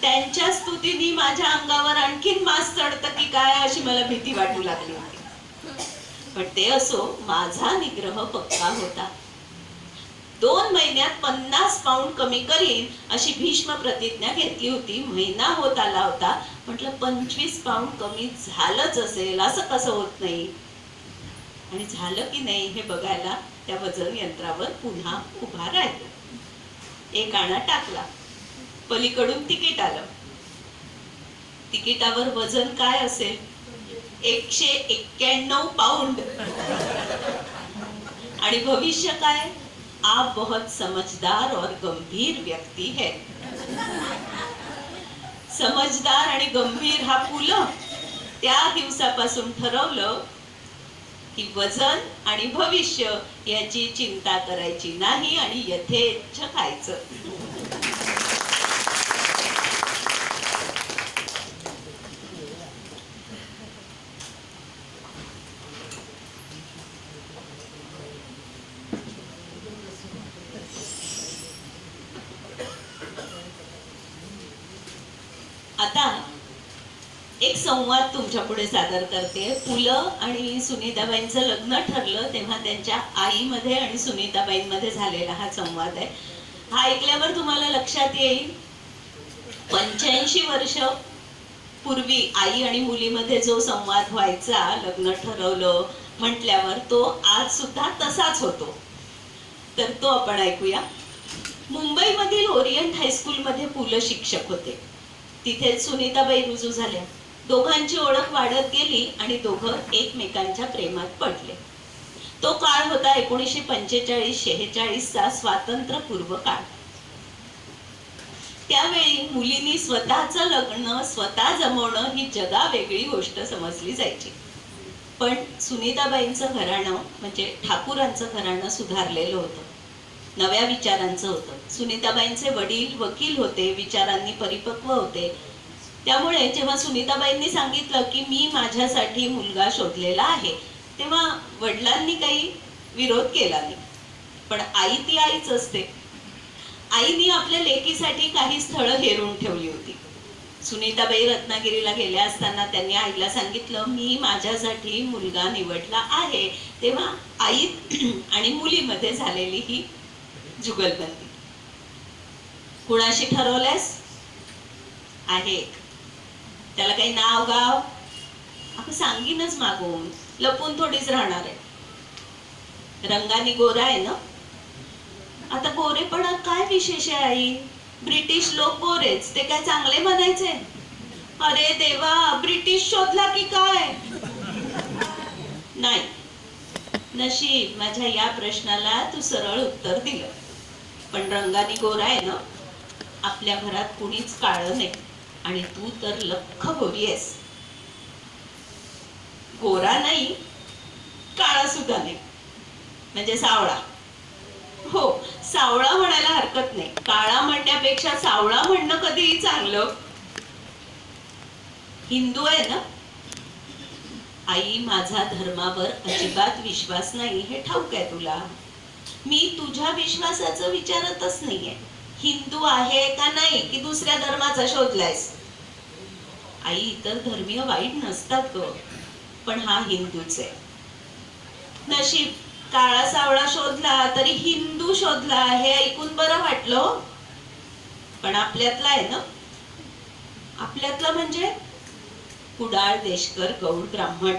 [SPEAKER 1] त्यांच्या स्तुतीने माझ्या अंगावर आणखीन मास चढतं की काय अशी मला भीती वाटू लागली होती. पण ते असो, माझा निग्रह पक्का होता. 2 महिन्यात 50 पाऊंड कमी करीन अशी भीष्म प्रतिज्ञा घेतली होती. महिना होत आला होता. म्हटलं 25 पाऊंड कमी झालंच असेल, असं कसं होत नाही. आणि झालं की नाही हे बघायला त्या वजन यंत्रावर पुन्हा उभा राहिलो. एक आणा टाकला. पलीकडून तिकीट आलं. तिकिटावर वजन काय असेल? 191 पाउंड. आणि भविष्य काय? आप बहुत समझदार और गंभीर व्यक्ति है. समझदार आणि गंभीर हा पुलं त्या दिवसापासून ठरवलं की वजन आणि भविष्य याची चिंता करायची नाही आणि यथेच्छ खायचं. आता एक संवाद तुमच्या पुढे सादर करते. पु ल आणि सुनीताबाईंचं लग्न ठरलं तेव्हा त्यांच्या आईमध्ये आणि सुनीताबाईंमध्ये झालेला हा संवाद आहे. हा ऐकल्यावर तुम्हाला लक्षात येईल 85 वर्ष पूर्वी आई आणि मुलीमध्ये जो संवाद व्हायचा, लग्न ठरवलं म्हटल्यावर, तो आज सुद्धा तसाच होतो. तर तो आपण ऐकूया. मुंबईमधील ओरिएंट हायस्कूलमध्ये पु ल शिक्षक होते. तिथे सुनीताबाई रुजू झाल्या. दोघांची ओळख वाढत गेली आणि दोघं एकमेकांच्या प्रेमात पडले. तो काळ होता 1945-46चा स्वातंत्र्यपूर्व काळ. त्यावेळी मुलींनी स्वतःचं लग्न स्वतः जमवणं ही जगावेगळी गोष्ट समजली जायची. पण सुनीताबाईंचं घराणं म्हणजे ठाकूरांचं घराणं सुधारलेलं होतं, नव्या विचारांचं होतं. सुनीताबाईंचे वडील वकील होते, विचारांनी परिपक्व होते. त्यामुळे जेव्हा सुनीताबाईंनी सांगितलं की मी माझ्यासाठी मुलगा शोधलेला आहे, तेव्हा वडिलांनी काही विरोध केला नाही. पण आई ती आईच असते. आईनी आपल्या लेकीसाठी काही स्थळं हेरून ठेवली होती. सुनीताबाई रत्नागिरीला गेल्या असताना त्यांनी आईला सांगितलं मी माझ्यासाठी मुलगा निवडला आहे. तेव्हा आई आणि मुलीमध्ये झालेली ही जुगलबंदी. कुणाशी ठरवलंस आहे? त्याला काही नाव गाव आपण सांगीनच मागून, लपून थोडीच राहणार आहे. रंगाने गोरा आहे ना. आता गोरेपणात काय विशेष आहे आई? ब्रिटिश लोक गोरेच, ते काय चांगले म्हणायचे? अरे देवा, ब्रिटिश शोधला की काय? नाही, नशीब माझ्या या प्रश्नाला तू सरळ उत्तर दिलं. पण रंगाने गोरा आहे ना. आपल्या घरात कुणीच काळं नाही आणि तू तर लख्ख गोरी आहेस. गोरा नाही, काळा सुद्धा नाही, म्हणजे सावळा. हो, सावळा म्हणायला हरकत नाही. काळा म्हणण्यापेक्षा सावळा म्हणणं कधीही चांगलं. हिंदू आहे ना. आई, माझा धर्मावर अजिबात विश्वास नाही हे ठाऊक आहे तुला. मी तुझ्या विश्वासाचं विचारतच नाहीये. हिंदू आहे का नाही की दुसऱ्या धर्माचा शोधलायस? आई, इतर धर्मीय वाईट नसतात ग, पण हा हिंदूच आहे. नशीब काळा सावळा शोधला तरी हिंदू शोधला हे ऐकून बरं वाटलं. पण आपल्यातला आहे ना. आपल्यातला म्हणजे कुडाळ, देशकर, गौड, ब्राह्मण.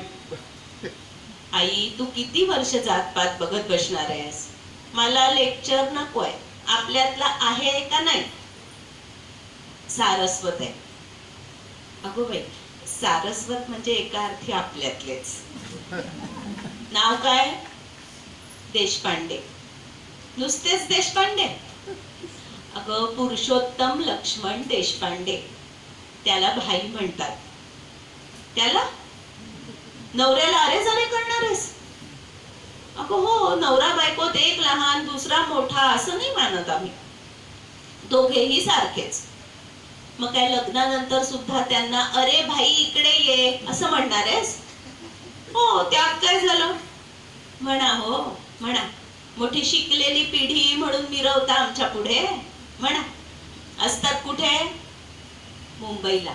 [SPEAKER 1] आई, तू किती वर्ष जातपात बघत बसणार आहेस? मला लेक्चर नकोय. आपल्यातला आहे का नाही? सारस्वत आहे. अगो बाई, सारस्वत म्हणजे एका अर्थी आपल्यातलेच. नाव काय? देशपांडे. नुसतेच देशपांडे? अगं, पुरुषोत्तम लक्ष्मण देशपांडे. त्याला भाई म्हणतात. त्याला नवऱ्याला अरे जरे करणार आहेस? अगं हो, नवरा बायकोत एक लहान दुसरा मोठा असं नाही मानत आम्ही. दोघेही सारखेच. मग काय लग्नानंतर सुद्धा त्यांना अरे भाई इकडे ये असं म्हणणार आहेस? हो, त्यात काय झालं? म्हणा, हो म्हणा. मोठी शिकलेली पिढी म्हणून मिरवता आमच्या पुढे. म्हणा. असतात कुठे? मुंबईला.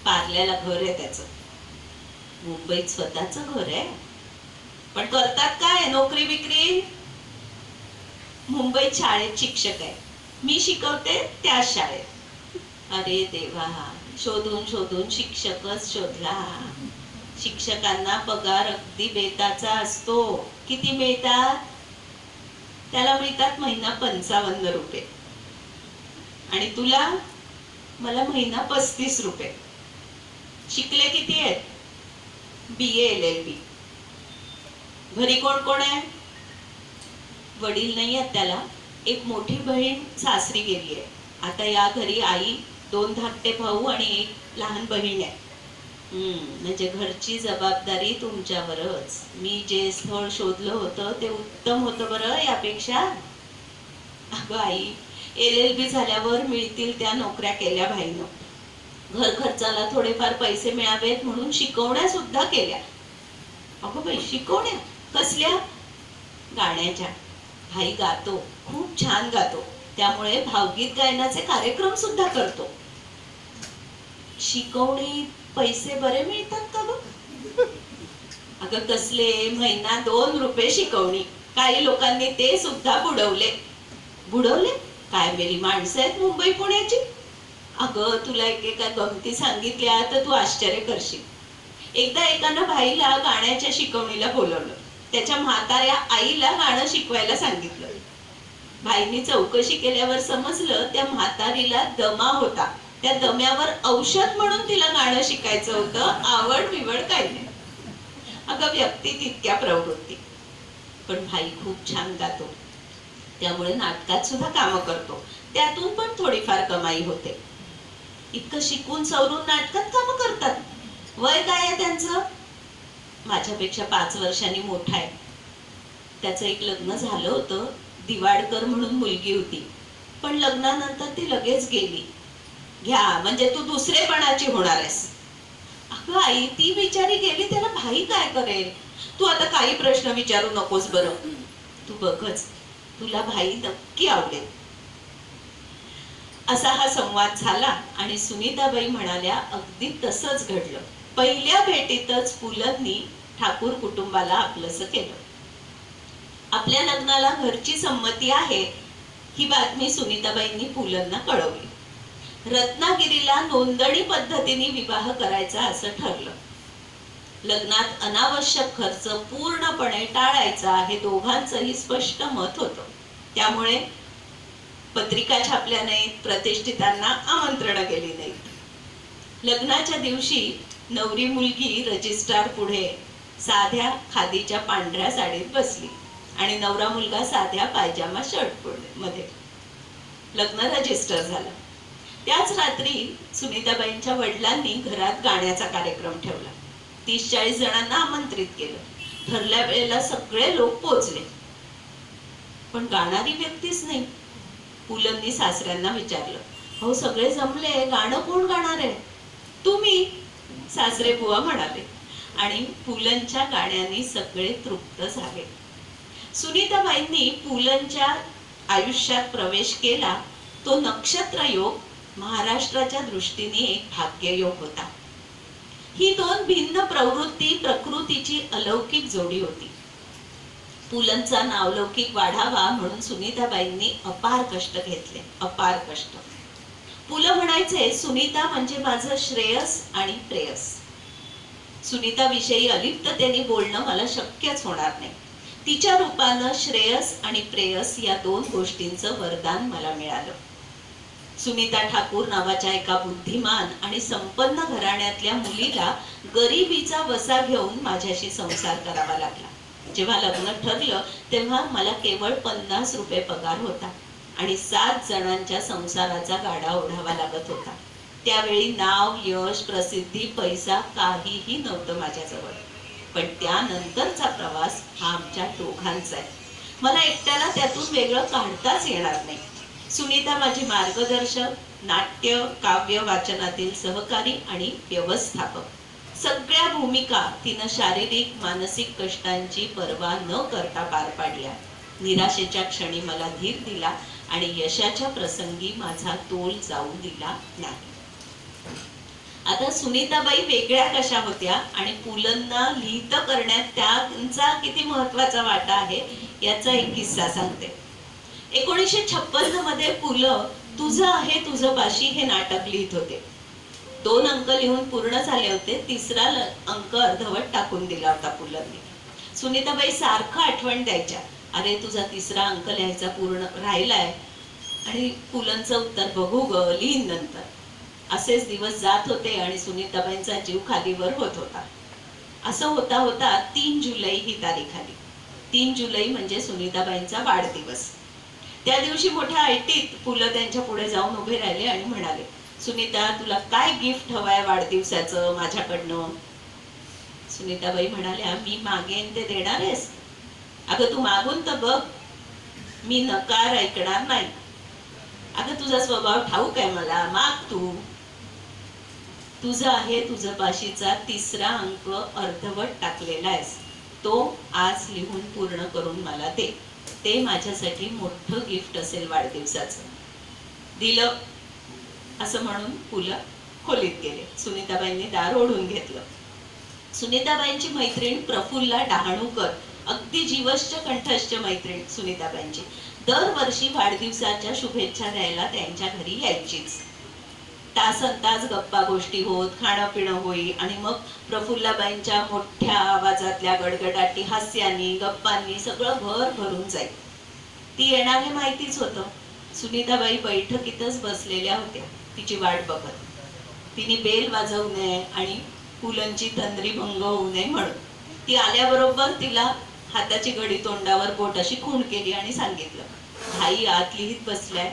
[SPEAKER 1] पार्ल्याला घर आहे त्याचं. मुंबईत स्वतःच घर आहे. पण करतात काय? नोकरी बिक्री? मुंबईत शाळेत शिक्षक आहे. मी शिकवते त्या शाळेत. अरे देवा, शोधून शोधून शिक्षकच शोधला. शिक्षकांना पगार अगदी बेताचा असतो. किती मिळतात? त्याला मिळतात महिना 55 रुपये. आणि तुला? मला महिना 35 रुपये. शिकले किती आहेत? BA LLB. घरी कोण कोण आहे? वडील नाही आहेत त्याला. एक मोठी बहीण सासरी गेली आहे. आता या घरी आई, 2 धाकटे भाऊ आणि एक लहान बहीण आहे. म्हणजे घरची जबाबदारी तुमच्यावरच. मी जे स्थळ शोधलं होतं ते उत्तम होतं बरं यापेक्षा. अगं आई, LLB झाल्यावर मिळतील त्या नोकऱ्या केल्या भाईनं. घर खर्चाला थोडेफार पैसे मिळावेत म्हणून शिकवण्या सुद्धा केल्या. अगं बाई, शिकवण्या कसल्या? गाण्याच्या. भाई गातो, खूप छान गातो. त्यामुळे भावगीत गायनाचे कार्यक्रम सुद्धा करतो. शिकवणी पैसे बरे मिळतात का ग? अगं कसले महिना 2 रुपये शिकवणी, काही लोकांनी ते सुद्धा बुडवले. बुडवले काय मेरी माणसं आहेत मुंबई पुण्याची. अगं तुला एकेका गमती सांगितल्या तर तू आश्चर्य करशील. एकदा एकानं भाईला गाण्याच्या शिकवणीला बोलवलं, त्याच्या म्हाताऱ्या आईला गाणं शिकवायला सांगितलं. भाईनी चौकशी केल्यावर समजलं त्या म्हातारीला दमा होता, त्या दम्यावर औषध म्हणून तिला गाणं शिकायचं होतं. आवड बिवड काही नाही. अगं व्यक्ती तितक्या प्रवृत्ती. पण भाई खूप छान गातो, त्यामुळे नाटकात सुद्धा कामं करतो, त्यातून पण थोडीफार कमाई होते. इतकं शिकून सवरून नाटकात कामं करतात. वय काय आहे त्यांचं? माझ्यापेक्षा 5 वर्षांनी मोठा आहे. त्याचं एक लग्न झालं होतं, दिवाडकर म्हणून मुलगी होती, पण लग्नानंतर ती लगेच गेली. घ्या म्हणजे तू दुसरेपणाची होणार आहेस. अगं आई, ती बिचारी गेली, त्याला भाई काय करेल? तू आता काही प्रश्न विचारू नकोस बरं. तू बघच, तुला भाई नक्की आवडेल. असा हा संवाद झाला आणि सुनीताबाई म्हणाल्या, अगदी तसंच घडलं. पहिल्या भेटीतच पुलंनी ठाकूर कुटुंबाला आपलंसं केलं. आपल्या लग्नाला घरची संमती आहे ही बातमी सुनीताबाईंनी पुलंना कळवली. रत्नागिरीला नोंदणी पद्धतीने विवाह करायचा असं ठरलं. लग्नात अनावश्यक खर्च पूर्णपणे टाळायचा हे दोघांचंही स्पष्ट मत होतं. त्यामुळे पत्रिका छापल्या नाहीत, प्रतिष्ठितांना आमंत्रण गेली नाहीत. लग्नाच्या दिवशी नवरी मुलगी रजिस्ट्रार पुढे साध्या खादीच्या पांढऱ्या साडीत बसली आणि नवरा मुलगा साध्या पायजामा शर्ट मध्ये. लग्न रजिस्टर झालं. त्याच रात्री सुनीताबाईंच्या वडिलांनी घरात गाण्याचा कार्यक्रम ठेवला. 30-40 जणांना आमंत्रित केलं. ठरल्या वेळेला सगळे लोक पोहोचले, पण गाणारी व्यक्तीच नाही. पुलंनी सासऱ्यांना विचारलं, हो सगळे जमले, गाणं कोण गाणार आहे? तुम्ही, सासरे बुवा म्हणाले. आणि पुलंच्या गाण्याने सगळे तृप्त झाले. सुनीताबाईंनी पुलंच्या आयुष्यात प्रवेश केला तो नक्षत्र योग महाराष्ट्राच्या दृष्टीने एक भाग्ययोग होता. ही 2 भिन्न प्रवृत्ती प्रकृतीची अलौकिक जोडी होती. पुलंचा नावलौकिक वाढावा म्हणून सुनीताबाईंनी अपार कष्ट घेतले, अपार कष्ट. पुलं म्हणायचे, सुनीता म्हणजे माझं श्रेयस आणि प्रेयस. सुनीता विषयी अलिप्ततेने बोलणं मला शक्यच होणार नाही. तिच्या रूपानं श्रेयस आणि प्रेयस या 2 गोष्टींचं वरदान मला मिळालं. सुनीता ठाकूर नावाच्या एका बुद्धिमान आणि संपन्न घराण्यातल्या मुलीला गरिबीचा वसा घेऊन माझ्याशी संसार करावा लागला. जेव्हा लग्न ठरलं तेव्हा मला केवळ 50 रुपये पगार होता आणि 7 जणांच्या संसाराचा गाडा ओढावा लागत होता. त्यावेळी नाव, यश, प्रसिद्धी, पैसा काहीही नव्हतं माझ्याजवळ. पण त्यानंतरचा प्रवास हा आमच्या दोघांचा आहे. मला एकट्याला त्यातून वेगळं काढताच येणार नाही. सुनीता माझी मार्गदर्शक, नाट्य काव्य वाचनातील सहकारी आणि व्यवस्थापक. सगळ्या भूमिका तिनं शारीरिक मानसिक कष्टांची पर्वा न करता पार पाडल्या. निराशेच्या क्षणी मला धीर दिला आणि यशाच्या प्रसंगी माझा तोल जाऊ दिला नाही. आता सुनीताबाई वेगळ्या कशा होत्या आणि पुलंना लिहित करण्यात त्यांचा किती महत्वाचा वाटा आहे याचा एक किस्सा सांगते. 1956 मध्ये पुलं तुझं आहे तुझं पाशी हे नाटक लिहित होते. 2 अंक लिहून पूर्ण झाले होते. 3रा अंक अर्धवट टाकून दिला होता पुलंनी. सुनीताबाई सारखं आठवण द्यायच्या, अरे तुझा 3रा अंक लिहायचा पूर्ण राहिलाय. आणि पुलंचं उत्तर, बघू ग, लिहीन नंतर. असेच दिवस जात होते आणि सुनीताबाईंचा जीव खालीवर होत होता. असं होता होता 3 जुलै ही तारीख आली. 3 जुलै म्हणजे सुनीताबाईंचा वाढदिवस. त्या दिवशी मोठ्या ऐटीत पुलं त्यांच्या पुढे जाऊन उभे राहिले आणि म्हणाले, सुनीता तुला काय गिफ्ट हवंय वाढदिवसाचं माझ्याकडनं? सुनीताबाई म्हणाल्या, मी मागेन ते देणार आहेस? अगं तू मागून तर बघ, मी नकार ऐकणार नाही. अगं तुझा स्वभाव ठाऊक आहे मला, माग तू. तुझं आहे तुझं पाशीचा 3रा अंक अर्धवट टाकलेला आहेस, तो आज लिहून पूर्ण करून मला दे. ते माझ्यासाठी मोठं गिफ्ट असेल वाढदिवसाचं. दिलं असं म्हणून पुलं खोलीत गेले. सुनीताबाईंनी दार ओढून घेतलं. सुनीताबाईंची मैत्रीण प्रफुल्ला डहाणूकर, अगदी जीवश्च कंठस्थ मैत्रीण सुनीताबाईंची, दरवर्षी वाढदिवसाच्या शुभेच्छा द्यायला त्यांच्या घरी यायचीच. तासनतास गप्पा गोष्टी होत, खाणं पिणं होई आणि मग प्रफुल्लाबाईंच्या मोठ्या आवाजातल्या गडगडाटी हास्यानी गप्पांनी सगळं घर भरून जाईल. ती येणार हे माहितीच होतं. सुनीताबाई बैठकीतच बसलेल्या होत्या तिची वाट बघत. तिने बेल वाजवू नये आणि पुलंची तंद्री भंग होऊ नये म्हणून ती आल्याबरोबर तिला हाताची घडी तोंडावर बोट अशी खूण केली आणि सांगितलं, भाई आत लिहित बसलाय.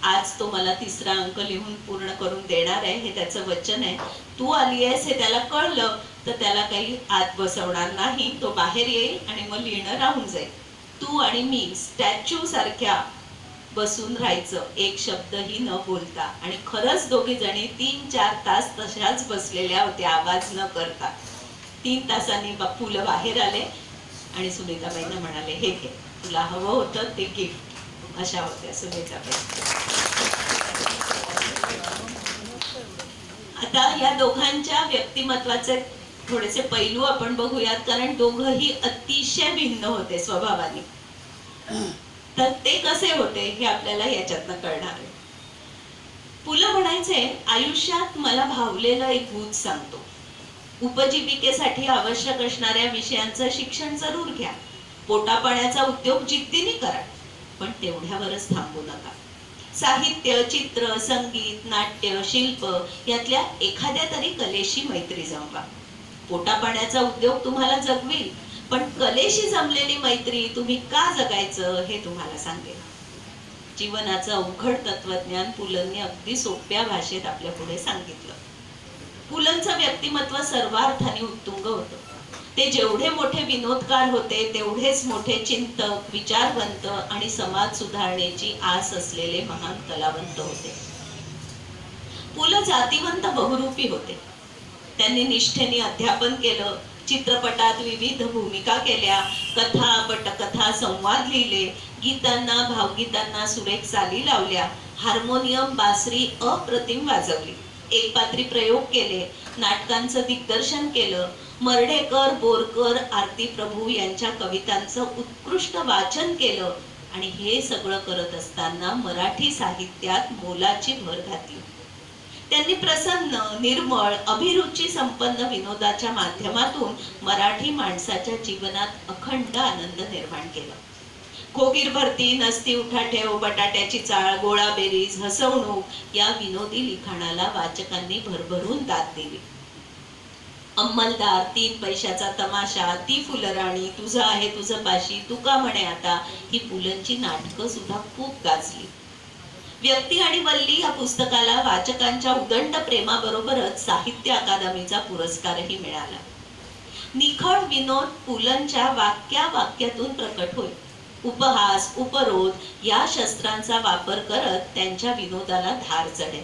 [SPEAKER 1] आज तो मला 3रा अंक लिहून पूर्ण करून देणार आहे, हे त्याचं वचन आहे. तू आली आहेस हे त्याला कळलं तर त्याला काही आत बसवणार नाही. तो बाहेर येईल आणि मग लिहिणं राहून जाईल. तू आणि मी स्टॅच्यू सारख्या बसून राहायचं, एक शब्दही न बोलता. आणि खरंच दोघी जणी 3-4 तास तशाच बसलेल्या होत्या, आवाज न करता. 3 तासांनी फुलं बाहेर आले आणि सुनीताबाईंना म्हणाले, हे घे, तुला हवं होतं ते गिफ्ट. अशा होत्या सुनीताबाई. आता या दोघांच्या व्यक्तिमत्वाचे थोडेसे पैलू आपण बघूयात, कारण दोघंही अतिशय भिन्न होते स्वभावाने. तर ते कसे होते हे आपल्याला याच्यातनं कळणार आहे. पु ल म्हणायचे, आयुष्यात मला भावलेलं एक भूत सांगतो. उपजीविकेसाठी आवश्यक असणाऱ्या विषयांचं शिक्षण जरूर घ्या. पोटापाण्याचा उद्योग जिद्दीने करा, पण तेवढ्यावरच थांबू नका. साहित्य, चित्र, संगीत, नाट्य, शिल्प यातल्या एखाद्या तरी कलेशी मैत्री जमवा. पोटापाण्याचा उद्योग तुम्हाला जगवेल, पण कलेशी जमलेली मैत्री तुम्ही का जगायचं हे तुम्हाला सांगेल. जीवनाचं अवघड तत्वज्ञान पुलंनी अगदी सोप्या भाषेत आपल्या पुढे सांगितलं. पुलंचं व्यक्तिमत्व सर्वार्थाने उत्तुंग होतं. ते जेवढे मोठे विनोदकार होते तेवढेच मोठे चिंतक, विचारवंत आणि समाज सुधारणेची आस असलेले महान कलावंत होते. पु ल जातिवंत बहुरूपी होते. त्यांनी निष्ठेने अध्यापन केलं, चित्रपटात विविध भूमिका केल्या, कथा, पटकथा, संवाद लिहिले, गीतांना, भावगीतांना सुरेख चाली लावल्या, हार्मोनियम, बासरी अप्रतिम वाजवली, एकपात्री प्रयोग केले, नाटकांचं दिग्दर्शन केलं, मर्ढेकर, बोरकर, आरती प्रभू यांच्या कवितांचं उत्कृष्ट वाचन केलं. आणि हे सगळं करत असताना मराठी साहित्यात मोलाची भर घातली. त्यांनी प्रसन्न, निर्मळ, अभिरुची संपन्न विनोदाच्या माध्यमातून मराठी माणसाच्या जीवनात अखंड आनंद निर्माण केला. खोगीर भरती, नसती उठाठेव, बटाट्याची चाळ, गोळाबेरीज, हसवणूक या विनोदी लिखाणाला वाचकांनी भरभरून दाद दिली. अंमलदार, 3 पैशाचा तमाशा, ती फुलराणी, तुझं आहे तुझं पाशी, तुका म्हणे आता, ही पुलंची नाटकं सुद्धा खूप गाजली. व्यक्ती आणि वल्ली या पुस्तकाला वाचकांच्या उदंड प्रेमाबरोबरच साहित्य अकादमीचा पुरस्कारही मिळाला. निखळ विनोद पुलंच्या वाक्यातून प्रकट होईल. उपहास, उपरोध या शस्त्रांचा वापर करत त्यांच्या विनोदाला धार चढेल,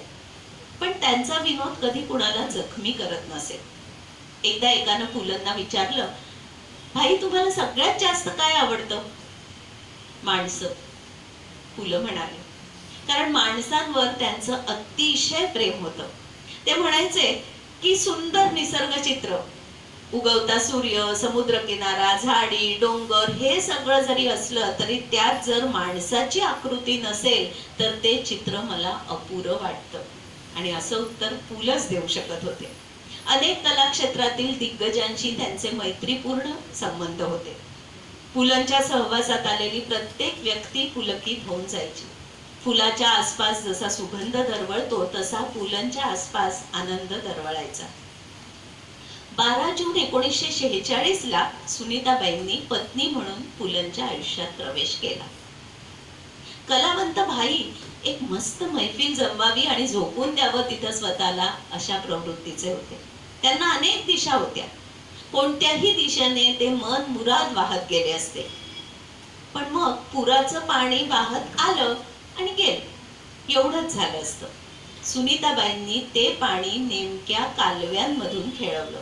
[SPEAKER 1] पण त्यांचा विनोद कधी कुणाला जखमी करत नसेल. एकदा एकानं पुलंना विचारलं, भाई तुम्हाला सगळ्यात जास्त काय आवडतं? माणसं, पुलं म्हणाले, कारण माणसांवर त्यांचं अतिशय प्रेम होतं. ते म्हणायचे की सुंदर निसर्ग चित्र, उगवता सूर्य, समुद्र किनारा, झाडी, डोंगर हे सगळं जरी असलं तरी त्यात जर माणसाची आकृती नसेल तर ते चित्र मला अपुरं वाटतं. आणि असं उत्तर पुलंच देऊ शकत होते. अनेक कला क्षेत्रातील दिग्गजांशी त्यांचे मैत्रीपूर्ण संबंध होते. पुलंच्या सहवासात आलेली प्रत्येक व्यक्ती पुलकित होऊन जायची. फुलाच्या आसपास जसा सुगंध दरवळतो तसा पुलंच्या आसपास आनंद दरवळायचा. 12 जून 1946 ला सुनीताबाईंनी पत्नी म्हणून पुलंच्या आयुष्यात प्रवेश केला. कलावंत भाई एक मस्त मैफिल जमवावी आणि झोपून द्यावं तिथं स्वतःला अशा प्रवृत्तीचे होते. त्यांना अनेक दिशा होत्या. कोणत्याही दिशेने ते मन मुराद वाहत गेले असते. पण मग पुराचं पाणी वाहत आलं आणि गेलं, एवढंच झालं असतं. सुनीताबाईंनी ते पाणी नेमक्या कालव्यांमधून खेळवलं.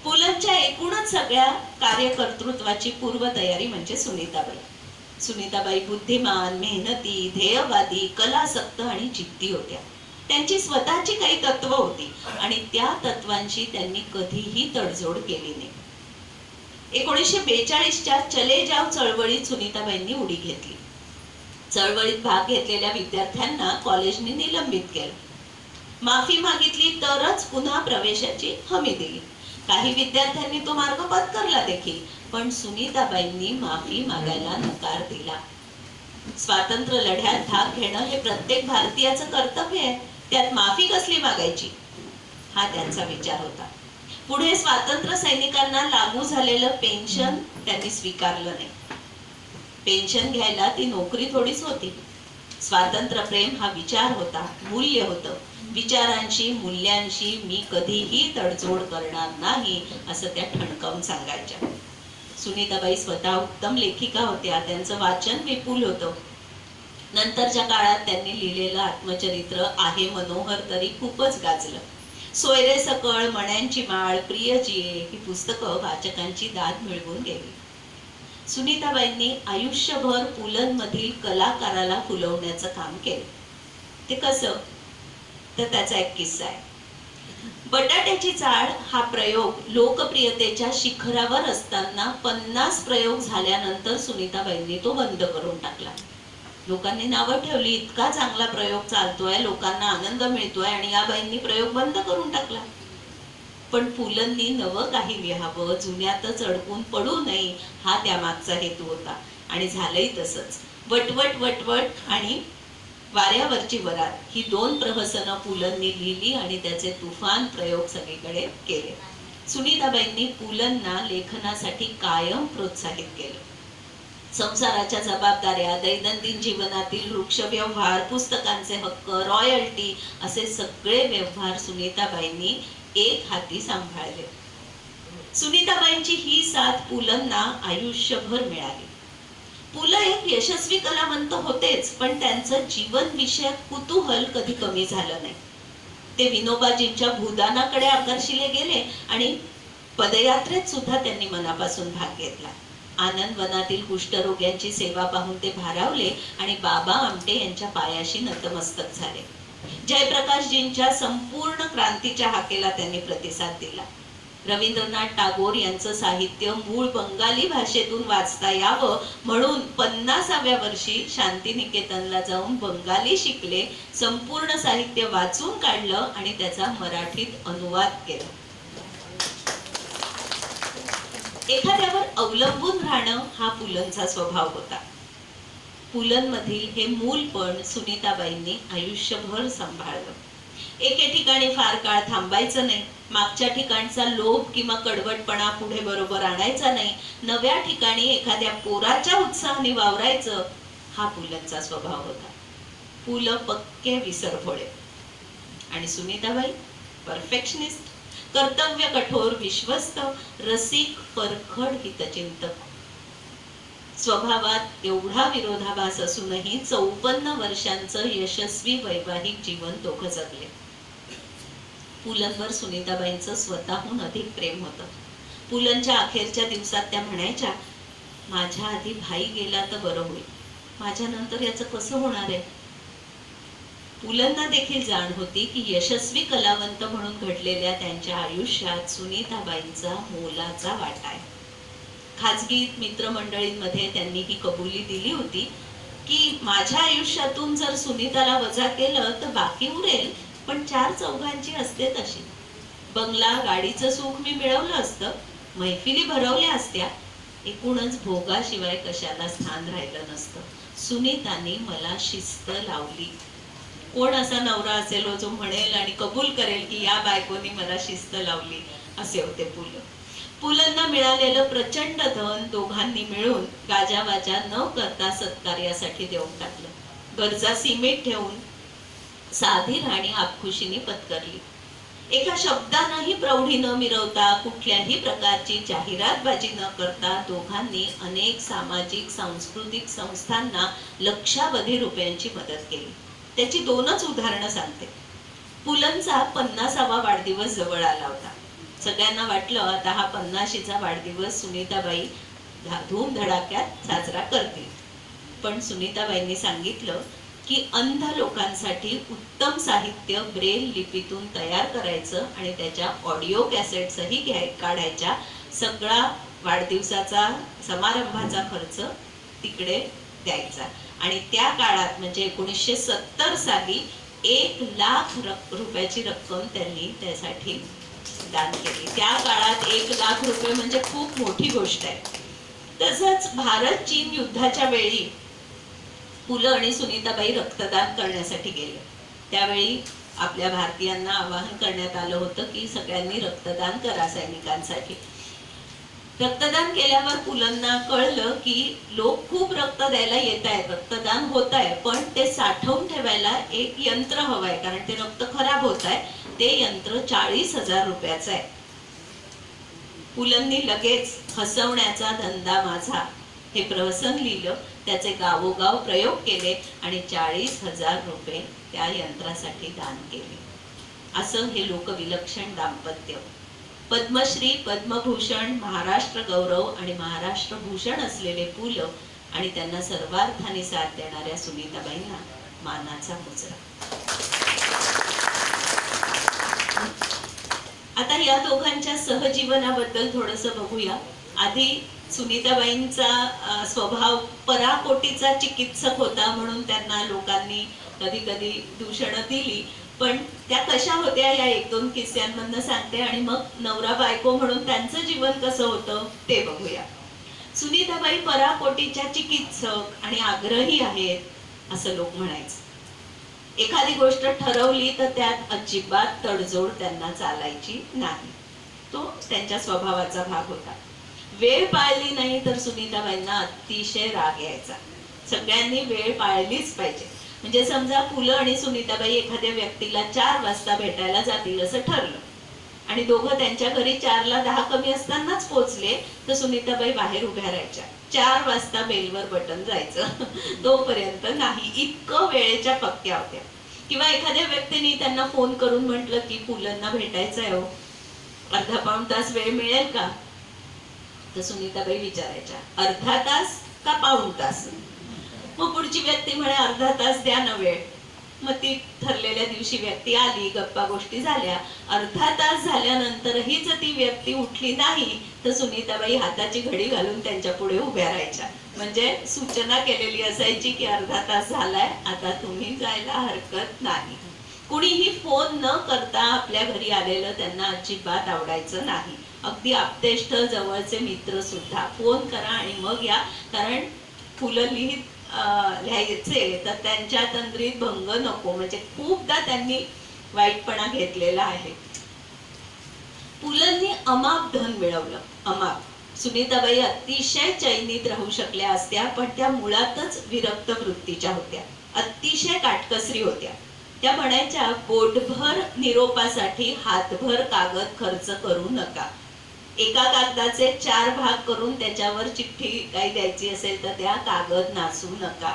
[SPEAKER 1] पुलंच्या एकूणच सगळ्या कार्यकर्तृत्वाची पूर्वतयारी म्हणजे सुनीताबाई. सुनीताबाई बुद्धिमान, मेहनती, ध्येयवादी, कलासक्त आणि जिद्दी होत्या. त्यांची स्वतःची काही तत्व होती आणि त्या तत्वांशी त्यांनी कधीही तडजोड केली नाही. 1942च्या चले जाव चळवळीत सुनीताबाईंनी उडी घेतली. चळवळीत भाग घेतलेल्या विद्यार्थ्यांना कॉलेजने निलंबित केलं. माफी मागितली तरच पुन्हा प्रवेशाची हमी दिली. काही विद्यार्थ्यांनी तो मार्ग पत्करला देखील, पण सुनीताबाईंनी माफी मागायला नकार दिला. स्वातंत्र्य लढ्यात भाग घेणं हे प्रत्येक भारतीयाचं कर्तव्य आहे, त्यात माफी कसली मागायची, हा त्यांचा विचार होता. पुढे स्वातंत्र्य सैनिकांना लागू झालेलं पेन्शन त्यांनी स्वीकारलं नाही. पेन्शन घ्यायला ती नोकरी थोडीच होती. स्वातंत्र्य प्रेम हा विचार होता, मूल्य होतं. विचारांशी, मूल्यांशी मी कधीही तडजोड करणार नाही असं त्या ठणकावून सांगायच्या. सुनीताबाई स्वतः उत्तम लेखिका होत्या, त्यांचं वाचन विपुल होतं. नंतरच्या काळात त्यांनी लिहिलेलं आत्मचरित्र आहे मनोहर तरी खूपच गाजलं. सोयरे सकळ, मण्यांची माळ, प्रिय जिये ही पुस्तकं वाचकांची दाद मिळवून गेली. सुनीताबाईंनी आयुष्यभर पुलंमधील कलाकाराला फुलवण्याचं काम केलं. ते कसं, तर त्याचा एक किस्सा आहे. बटाट्याची चाळ हा प्रयोग लोकप्रियतेच्या शिखरावर असताना 50 प्रयोग झाल्यानंतर सुनीताबाईंनी तो बंद करून टाकला. लोकांनी नावं ठेवली, इतका चांगला प्रयोग चालतोय, लोकांना आनंद मिळतोय, आणि या बाईंनी प्रयोग बंद करून टाकला. पण पुलंनी नवं काही लिहावं, जुन्यातच अडकून पडू नये, हा त्यामागचा हेतू होता. आणि झालंही तसंच. वटवट वटवट आणि वाऱ्यावरची वरात ही 2 प्रहसनं पुलंनी लिहिली आणि त्याचे तुफान प्रयोग सगळीकडे केले. सुनीताबाईंनी पुलंना लेखनासाठी कायम प्रोत्साहित केलं. संसाराच्या जबाबदाऱ्या, दैनंदिन जीवनातील वृक्ष व्यवहार, पुस्तकांचे हक्क, रॉयल्टी असे सगळे व्यवहार सुनीताबाईंनी एक हाती सांभाळले. सुनीताबाईंची ही साथ पुलंना आयुष्यभर मिळाली. पुलं एक यशस्वी कलावंत होतेच, पण त्यांचं जीवन विषयक कुतूहल कधी कमी झालं नाही. ते विनोबाजींच्या भूदानाकडे आकर्षिले गेले आणि पदयात्रेत सुद्धा त्यांनी मनापासून भाग घेतला. आनंद वनातील कुष्ठरोग्यांची सेवा पाहून ते भारावले आणि बाबा आमटे यांच्या पायाशी नतमस्तक झाले. जयप्रकाशजींच्या संपूर्ण क्रांतीच्या हाकेला त्यांनी प्रतिसाद दिला. रवींद्रनाथ टागोर यांचं साहित्य मूळ बंगाली भाषेतून वाचता यावं म्हणून 50व्या वर्षी शांतिनिकेतनला जाऊन बंगाली शिकले, संपूर्ण साहित्य वाचून काढलं आणि त्याचा मराठीत अनुवाद केला. एखाद्यावर अवलंबून राहणं हा पुलंचा स्वभाव होता. पुलंमधील हे मूलपण सुनीताबाईंनी आयुष्यभर सांभाळलं. एके ठिकाणी फार काळ थांबायचं नाही, मागच्या ठिकाणचा लोभ किंवा कडवटपणा पुढे बरोबर आणायचा नाही, नव्या ठिकाणी एखाद्या पोराच्या उत्साहाने वावरायचं, हा पुलंचा स्वभाव होता. पुलं पक्के विसरभोळे आणि सुनीताबाई परफेक्शनिस्ट, कर्तव्य कठोर, विश्वस्त, रसिक, परखड, हितचिंतक. स्वभावात एवढा विरोधाभास असूनही 54 वर्षांचं यशस्वी वैवाहिक जीवन दोघं जगले. पुलंवर सुनीताबाईंचं स्वतःहून अधिक प्रेम होतं. पुलंच्या अखेरच्या दिवसात त्या म्हणायच्या, माझ्या आधी भाई गेला तर बरं होईल, माझ्यानंतर याचं कसं होणार आहे. पुलंना देखील जाण होती की यशस्वी कलावंत म्हणून घडलेल्या त्यांच्या आयुष्यात सुनीताबाईंचा मोलाचा वाटा आहे. खाजगी मित्रमंडळींमध्ये त्यांनी ही कबुली दिली होती की माझ्या आयुष्यातून जर सुनीताला वजा केलं तर बाकी उरेल, पण 4 चौघांची असते तशी. बंगला गाडीचं सुख मी मिळवलं असतं, मैफिली भरवल्या असत्या, एकूणच भोगाशिवाय कशाला स्थान राहिलं नसतं. सुनीताने मला शिस्त लावली. कोण असा नवरा असेल जो म्हणेल आणि कबूल करेल की या बायकोनी मला शिस्त लावली, असे होते पुलं. पुलंना मिळालेलं प्रचंड धन दोघांनी मिळून गाजावाजा न करता सत्कार्यासाठी देऊन टाकलं. गरजा सीमित ठेवून साधी राणी आपखुशीने पत्करली. एका शब्दानंही प्रौढी न मिरवता, कुठल्याही प्रकारची जाहिरातबाजी न करता दोघांनी अनेक सामाजिक सांस्कृतिक संस्थांना लक्षावधी रुपयांची मदत केली. त्याची 2च उदाहरणं सांगते. पुलंचा 50वा वाढदिवस जवळ आला होता. सगळ्यांना वाटलं आता हा 50शीचा वाढदिवस सुनीताबाई धूमधडाक्यात साजरा करतील. पण सुनीताबाईंनी सांगितलं की अंध लोकांसाठी उत्तम साहित्य ब्रेल लिपीतून तयार करायचं आणि त्याच्या ऑडिओ कॅसेट्सही काढायच्या. सगळा वाढदिवसाचा समारंभाचा खर्च तिकडे द्यायचा. आणि त्या काळात म्हणजे 1970 साली 1,00,000 रुपयाची रक्कम त्यांनी त्यासाठी दान केली. त्या काळात 1,00,000 रुपये म्हणजे खूप मोठी गोष्ट आहे. तसंच भारत चीन युद्धाच्या वेळी पु ल आणि सुनीताबाई रक्तदान करण्यासाठी गेले. त्यावेळी आपल्या भारतीयांना आवाहन करण्यात आलं होतं की सगळ्यांनी रक्तदान करा सैनिकांसाठी. रक्तदान केल्यावर पुलंना कळलं की लोक खूप रक्त द्यायला येत आहेत, रक्तदान होत आहे, पण ते साठवून ठेवायला एक यंत्र हवंय कारण ते रक्त खराब होत आहे. ते यंत्र 40,000 रुपयाचं आहे. पुलंनी लगेच हसवण्याचा धंदा माझा हे प्रहसन लिहिलं, त्याचे गावोगाव प्रयोग केले आणि 40,000 रुपये त्या यंत्रासाठी दान केले. असं हे लोकविलक्षण दाम्पत्य. पद्मश्री, पद्मभूषण, महाराष्ट्र गौरव आणि महाराष्ट्र भूषण असलेले पु ल आणि त्यांना सर्वार्थाने साथ देणाऱ्या सुनीताबाईंना मानाचा मुजरा. आता या दोघांच्या सहजीवनाबद्दल थोडंसं बघूया. आधी सुनीताबाईंचा स्वभाव पराकोटीचा चिकित्सक होता म्हणून त्यांना लोकांनी कधी कधी दूषणं दिली, पण त्या कशा होत्या या 1-2 किस्स्यांमधनं सांगते आणि मग नवरा बायको म्हणून त्यांचं जीवन कसं होतं ते बघूया. सुनीताबाई पराकोटीच्या चिकित्सक आणि आग्रही आहेत असं लोक म्हणायचं. एखादी गोष्ट ठरवली तर त्यात अजिबात तडजोड त्यांना चालायची नाही. तो त्यांच्या स्वभावाचा भाग होता. वेळ पाळली नाही तर सुनीताबाईंना अतिशय राग यायचा. सगळ्यांनी वेळ पाळलीच पाहिजे. म्हणजे समजा पु ल आणि सुनीताबाई एखाद्या व्यक्तीला 4 वाजता भेटायला जातील असं ठरलं आणि दोघं त्यांच्या घरी 4ला 10 कमी असतानाच पोहोचले तर सुनीताबाई बाहेर उभ्या राहायच्या. 4 वाजता बेलवर बटन जायचं तोपर्यंत नाही, इतकं वेळेच्या पक्क्या होत्या. किंवा एखाद्या व्यक्तीने त्यांना फोन करून म्हटलं की पुलंना भेटायचं आहे हो, अर्धा पाऊण तास वेळ मिळेल का? तर सुनीताबाई विचारायच्या अर्धा तास का पाऊण तास? मग पुढची व्यक्ती म्हणे अर्धा तास द्या ना वेळ. मग ती ठरलेल्या दिवशी व्यक्ती आली, गप्पा गोष्टी झाल्या. अर्धा तास झाल्यानंतरही जर ती व्यक्ती उठली नाही तर सुनीताबाई हाताची घडी घालून त्यांच्या पुढे उभ्या राहायच्या. म्हणजे सूचना केलेली असायची की अर्धा तास झालाय, आता तुम्ही जायला हरकत नाही. कुणीही फोन न करता आपल्या घरी आलेलं त्यांना अजिबात आवडायचं नाही. अगदी आप्तेष्ट जवळचे मित्र सुद्धा फोन करा आणि मग या, कारण फुलं लिहायचे तर त्यांच्या तंद्रीत भंग नको. म्हणजे खूपदा त्यांनी वाईटपणा घेतलेला आहे. पुलंनी अमाप धन मिळवलं, अमाप. सुनीताबाई अतिशय चैनीत राहू शकल्या असत्या, पण त्या मुळातच विरक्त वृत्तीच्या होत्या, अतिशय काटकसरी होत्या. त्या म्हणायच्या बोटभर निरोपासाठी हातभर कागद खर्च करू नका. एका कागदाचे 4 भाग करून त्याच्यावर चिठ्ठी काही द्यायची असेल तर त्या कागद नासू नका.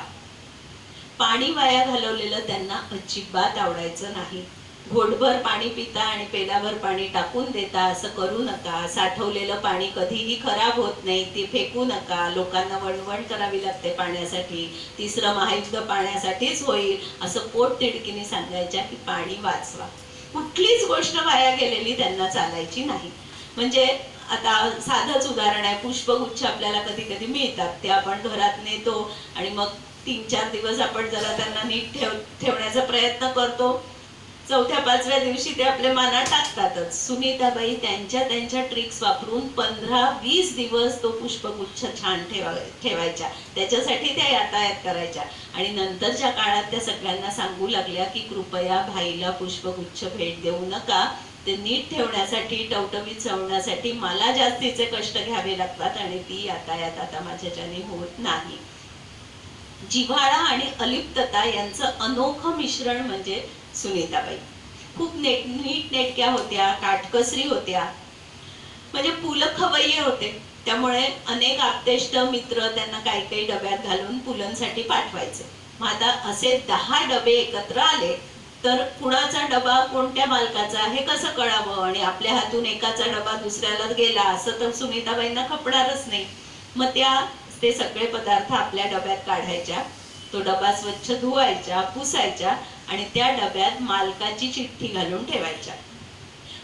[SPEAKER 1] पाणी वाया घालवलेलं त्यांना अजिबात आवडायचं नाही. घोटभर पाणी पिता आणि पेलाभर पाणी टाकून देता असं करू नका. साठवलेलं पाणी कधीही खराब होत नाही, ते फेकू नका. लोकांना वणवण करावी लागते पाण्यासाठी, 3रं महायुद्ध पाण्यासाठीच होईल असं पोट तिडकीने सांगायच्या की पाणी वाचवा. कुठलीच गोष्ट वाया गेलेली त्यांना चालायची नाही. म्हणजे आता साधंच उदाहरण आहे, पुष्पगुच्छ आपल्याला कधी कधी मिळतात, ते आपण घरात नेतो आणि मग 3-4 दिवस आपण जरा त्यांना नीट ठेवण्याचा प्रयत्न करतो. 4थ्या-5व्या दिवशी ते आपल्या मानात टाकतातच. सुनीताबाई त्यांच्या ट्रिक्स वापरून 15-20 दिवस तो पुष्पगुच्छ छान ठेवायच्या. त्याच्यासाठी त्या यातायात करायच्या आणि नंतरच्या काळात त्या सगळ्यांना सांगू लागल्या की कृपया भाईला पुष्पगुच्छ भेट देऊ नका. ते नीट ठेवण्यासाठी, टवटवीत ठेवण्यासाठी मला जास्तीचे कष्ट घ्यावे लागतात आणि ती यातायात आता माझ्याच्याने होत नाही. जिव्हाळा आणि अलिप्तता यांचं अनोखं मिश्रण म्हणजे सुनीताबाई. खूप नीटनेटक्या होत्या, काटकसरी होत्या. म्हणजे पुलखवय्ये होते, त्यामुळे अनेक आप्तेष्ट मित्र त्यांना काही डब्यात घालून पुलंसाठी पाठवायचे. मग आता असे 10 डबे एकत्र आले तर कुणाचा डबा कोणत्या मालकाचा हे कसं कळावं, आणि आपल्या हातून एकाचा डबा दुसऱ्याला गेला असं तर सुनीताबाईंना खपणारच नाही. मग ते सगळे पदार्थ आपल्या डब्यात काढायच्या. तो डबा स्वच्छ धुवायचा, पुसायचा आणि त्या डब्यात मालकाची चिठ्ठी घालून ठेवायच्या.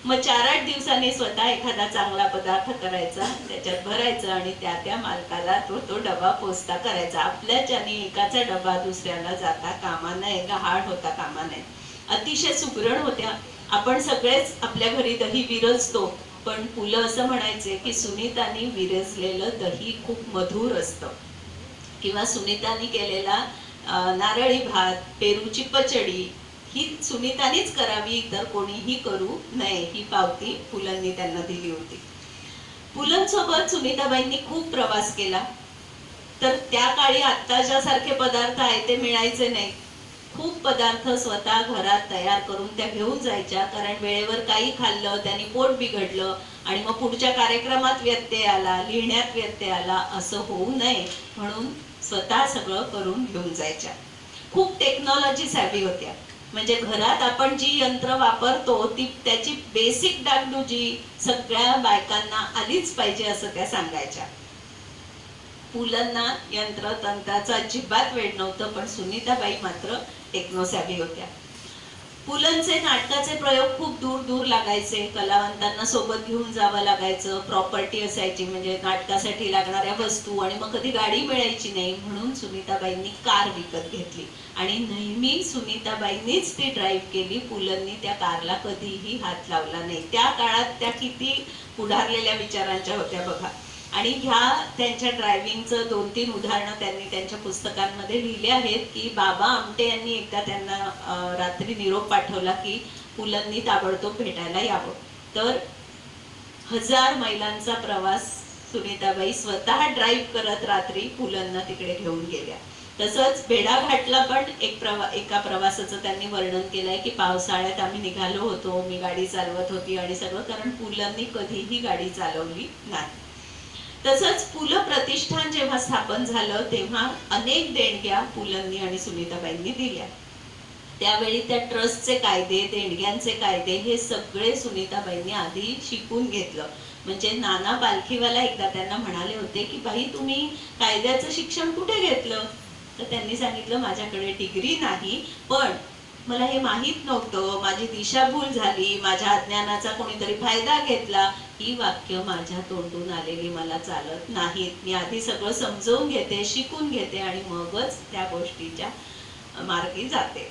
[SPEAKER 1] मग 4-8 दिवसांनी स्वतः एखादा चांगला पदार्थ करायचा, त्याच्यात भरायचा आणि त्या मालकाला तो डबा पोचता करायचा. आपल्याच्याने एकाचा डबा दुसऱ्याला जाता कामा नये, गहाळ होता कामा नये. अतिशय सुगरण होत्या. आपण सगळेच आपल्या घरी दही विरजतो, पण पु ल असं म्हणायचे की सुनीतानी विरजलेलं दही खूप मधुर असतं, किंवा सुनीतानी केलेला नारळी भात, पेरूची पचडी ही सुनीतानीच करावी, इतर कोणीही करू नये, ही पावती पुलंनी त्यांना दिली होती. पुलंसोबत सुनीताबाईंनी खूप प्रवास केला. तर त्या काळी आत्ताच्या सारखे पदार्थ आहे ते मिळायचे नाही. खूप पदार्थ स्वतः घरात तयार करून त्या घेऊन जायच्या, कारण वेळेवर काही खाल्लं त्यांनी पोट बिघडलं आणि मग पुढच्या कार्यक्रमात व्यत्यय आला, लिहिण्यात व्यत्यय आला, असं होऊ नये म्हणून स्वतः सगळं करून घेऊन जायच्या. खूप टेक्नॉलॉजी सॅव्ही होत्या. म्हणजे घरात आपण जी यंत्र वापरतो ती त्याची बेसिक डागडुजी सगळ्या बायकांना आलीच पाहिजे असं त्या सांगायच्या. पुलंना यंत्र तंत्राचा अजिबात वेळ नव्हतं, पण सुनीताबाई मात्र टेक्नोसॅव्ही होत्या. पुलंचे नाटकाचे प्रयोग खूप दूर दूर लागायचे. कलावंतांना सोबत घेऊन जावं लागायचं. प्रॉपर्टी असायची, म्हणजे नाटकासाठी लागणाऱ्या वस्तू, आणि मग कधी गाडी मिळायची नाही म्हणून सुनीताबाईंनी कार विकत घेतली आणि नेहमी सुनीताबाईंनीच ती ड्राईव्ह केली. पुलंनी त्या कारला कधीही हात लावला नाही. त्या काळात त्या किती पुढारलेल्या विचारांच्या होत्या बघा. आणि ह्या त्यांच्या ड्रायव्हिंगचं 2-3 उदाहरणं त्यांनी त्यांच्या पुस्तकांमध्ये लिहिले आहेत. की बाबा आमटे यांनी एकदा त्यांना रात्री निरोप पाठवला की पुलंनी ताबडतोब भेटायला यावं. तर 1000 मैलांचा प्रवास सुनीताबाई स्वतः ड्राईव्ह करत रात्री पुलंना तिकडे घेऊन गेल्या. तसंच भेडाघाटला पण एका प्रवासाचं त्यांनी वर्णन केलंय की पावसाळ्यात आम्ही निघालो होतो, मी गाडी चालवत होती आणि सगळं, कारण पुलंनी कधीही गाडी चालवली नाही. तसंच पु ल प्रतिष्ठान जेव्हा स्थापन झालं तेव्हा अनेक देणग्या पुलंनी आणि सुनीताबाईंनी दिल्या. त्यावेळी त्या ट्रस्टचे कायदे, देणग्यांचे कायदे हे सगळे सुनीताबाईंनी आधी शिकून घेतलं. म्हणजे नाना पालखीवाला एकदा त्यांना म्हणाले होते की बाई तुम्ही कायद्याचं शिक्षण कुठे घेतलं? तर त्यांनी सांगितलं माझ्याकडे डिग्री नाही, पण मला हे माहीत नव्हतं, माझी दिशाभूल झाली, माझ्या अज्ञानाचा कोणीतरी फायदा घेतला. ही वाक्य माझ्या तोंडून आलेली मला चालत नाहीत. मी आधी सगळं समजून घेते, शिकून घेते आणि मगच त्या गोष्टीच्या मार्गी जाते.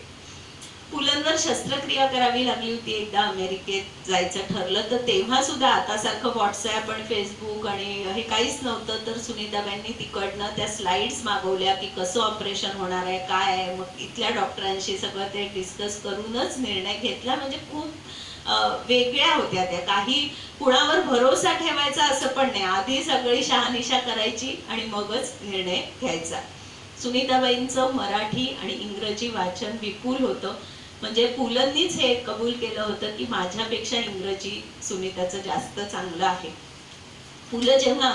[SPEAKER 1] पुलंवर शस्त्रक्रिया करावी लागली होती. एकदा अमेरिकेत जायचं ठरलं तर तेव्हा सुद्धा आता सारखं व्हॉट्सॲप आणि फेसबुक आणि हे काहीच नव्हतं. तर सुनीताबाईंनी तिकडनं त्या स्लाइड्स मागवल्या की कसं ऑपरेशन होणार आहे, काय आहे. मग इथल्या डॉक्टरांशी सगळं ते डिस्कस करूनच निर्णय घेतला. म्हणजे खूप वेगळ्या होत्या त्या. काही कुणावर भरोसा ठेवायचा असं पण नाही. आधी सगळी शहानिशा करायची आणि मगच निर्णय घ्यायचा. सुनीताबाईंचं मराठी आणि इंग्रजी वाचन विपुल होतं. म्हणजे पुलंनीच हे कबूल केलं होतं की माझ्यापेक्षा इंग्रजी सुनीताचं जास्त चांगलं आहे. पुलं जेव्हा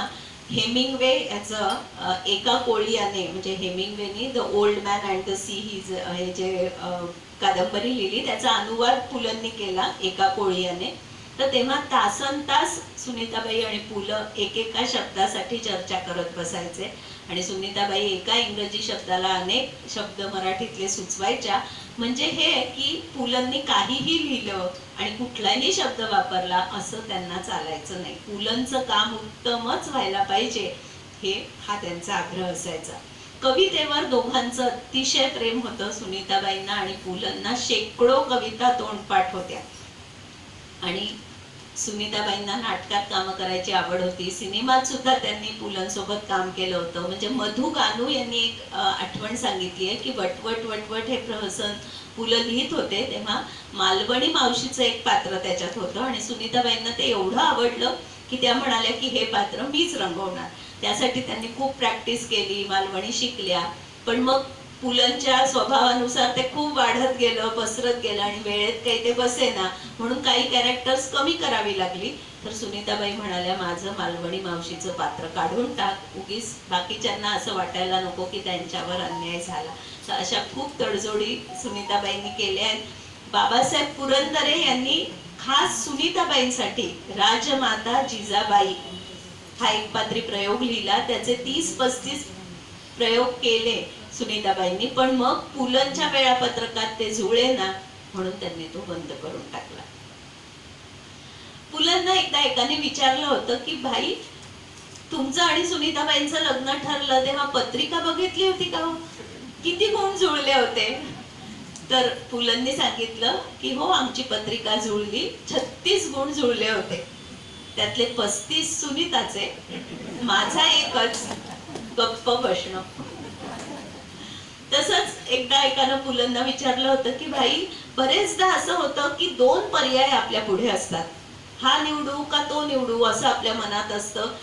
[SPEAKER 1] हेमिंग्वे याचं एका कोळीयाने, म्हणजे हेमिंग्वेनी the old man and the sea ही हे जे कादंबरी लिहिली त्याचा अनुवाद पुलंनी केला एका कोळीयाने. तर तेव्हा तासनतास सुनीताबाई आणि पुलं एकेका शब्दासाठी चर्चा करत बसायचे आणि सुनीताबाई एका इंग्रजी शब्दाला अनेक शब्द मराठीतले सुचवायच्या. म्हणजे हे की पुलंनी काहीही लिहिलं आणि कुठलाही शब्द वापरला असं त्यांना चालायचं नाही. पुलंचं काम उत्तमच व्हायला पाहिजे हा त्यांचा आग्रह असायचा. कवितेवर दोघांचं अतिशय प्रेम होतं. सुनीताबाईंना आणि पुलंना शेकडो कविता तोंडपाठ होत्या आणि सुनीताबाईंना नाटकात काम करायची आवड होती. सिनेमात सुद्धा त्यांनी पुलंसोबत काम केलं होतं. म्हणजे मधु गानू यांनी एक आठवण सांगितली आहे की वटवट वटवट हे प्रहसन पुलं लिहित होते तेव्हा मालवणी मावशीचं एक पात्र त्याच्यात होतं आणि सुनीताबाईंना ते एवढं आवडलं की त्या म्हणाल्या की हे पात्र मीच रंगवणार. त्यासाठी त्यांनी खूप प्रॅक्टिस केली, मालवणी शिकल्या. पण मग पुलंच्या स्वभावानुसार ते खूप वाढत गेलं, पसरत गेलं आणि वेळेत काही ते बसेना म्हणून काही कॅरेक्टर्स कमी करावी लागली. तर सुनीताबाई म्हणाल्या माझं मालवणी मावशीचं पात्र काढून टाक, उगीच बाकीच्यांना असं वाटायला नको की त्यांच्यावर अन्याय झाला. तर अशा खूप तडजोडी सुनीताबाईंनी केल्या आहेत. बाबासाहेब पुरंदरे यांनी खास सुनीताबाईंसाठी राजमाता जिजाबाई हा एकपात्री प्रयोग लिहिला. त्याचे 30-35 प्रयोग केले. सुनीताबाईंनी, पण मग पुलंच्या वेळापत्रकात ते जुळे ना, म्हणून त्यांनी तो बंद करून टाकला. पुलंना एकदा एकाने विचारलं होतं की भाई, तुमचं आणि सुनीताबाईंचं लग्न ठरलं तेव्हा पत्रिका बघितली होती का, किती गुण जुळले होते? तर पुलंनी सांगितलं की हो, आमची पत्रिका जुळली, 36 गुण जुळले होते, त्यातले 35 सुनीताचे, माझा एकच गप्प बसणं. तसंच एकदा एकानं पुलंना विचारलं होतं की भाई, बरेचदा असं होतं की 2 पर्याय आपल्या पुढे असतात, हा निवडू का तो निवडू असं आपल्या मनात असतं,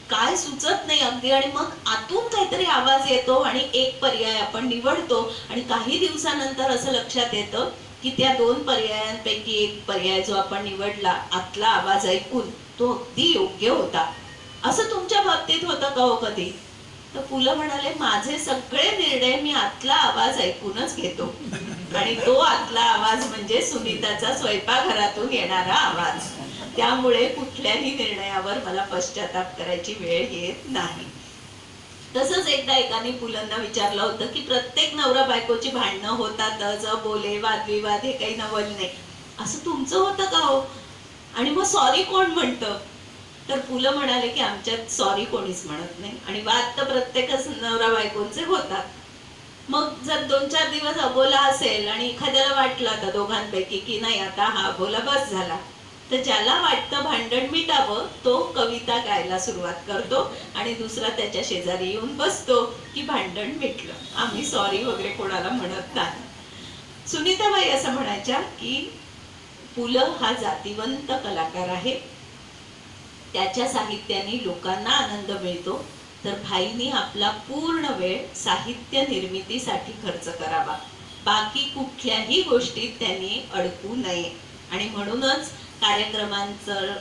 [SPEAKER 1] काय सुचत नाही अगदी, आणि मग आतून काहीतरी आवाज येतो आणि एक पर्याय आपण निवडतो, आणि काही दिवसानंतर असं लक्षात येतं की त्या 2 पर्यायांपैकी एक पर्याय जो आपण निवडला, आतला आवाज ऐकून तो अगदी योग्य होता. असं तुमच्या बाबतीत होतं का हो कधी? तर पुलं म्हणाले, माझे सगळे निर्णय मी आतला आवाज ऐकूनच घेतो, आणि तो आतला आवाज म्हणजे सुनीताचा स्वयंपाकघरातून येणारा आवाज, त्यामुळे कुठल्याही निर्णयावर मला पश्चाताप करायची वेळ येत नाही. तसंच एकदा एकाने पुलंना विचारलं होतं की प्रत्येक नवरा बायकोची भांडणं होतातच, बोले वादविवाद हे काही नवल नाही, असं तुमचं होतं का हो? आणि मग सॉरी कोण म्हणतं? तर पुलं म्हणाले की आमच्यात सॉरी कोणीच म्हणत नाही, आणि वाद तर प्रत्येकच नवरा बायकोंचे होतात. मग जर 2-4 दिवस अबोला असेल आणि एखाद्याला वाटलं आता दोघांपैकी की नाही आता हा अबोला बस झाला, तर ज्याला वाटतं भांडण मिटावं तो कविता गायला सुरुवात करतो, आणि दुसरा त्याच्या शेजारी येऊन बसतो की भांडण मिटलं, आम्ही सॉरी वगैरे कोणाला म्हणत नाही. सुनीताबाई असं म्हणायच्या की पुलं हा जातिवंत कलाकार आहे, त्याच्या साहित्याने लोकांना आनंद मिळतो, तर भाईंनी आपला पूर्ण वेळ साहित्य निर्मितीसाठी खर्च करावा, बाकी कुठल्याही गोष्टीत त्यांनी अडकू नये. आणि म्हणूनच कार्यक्रमांचं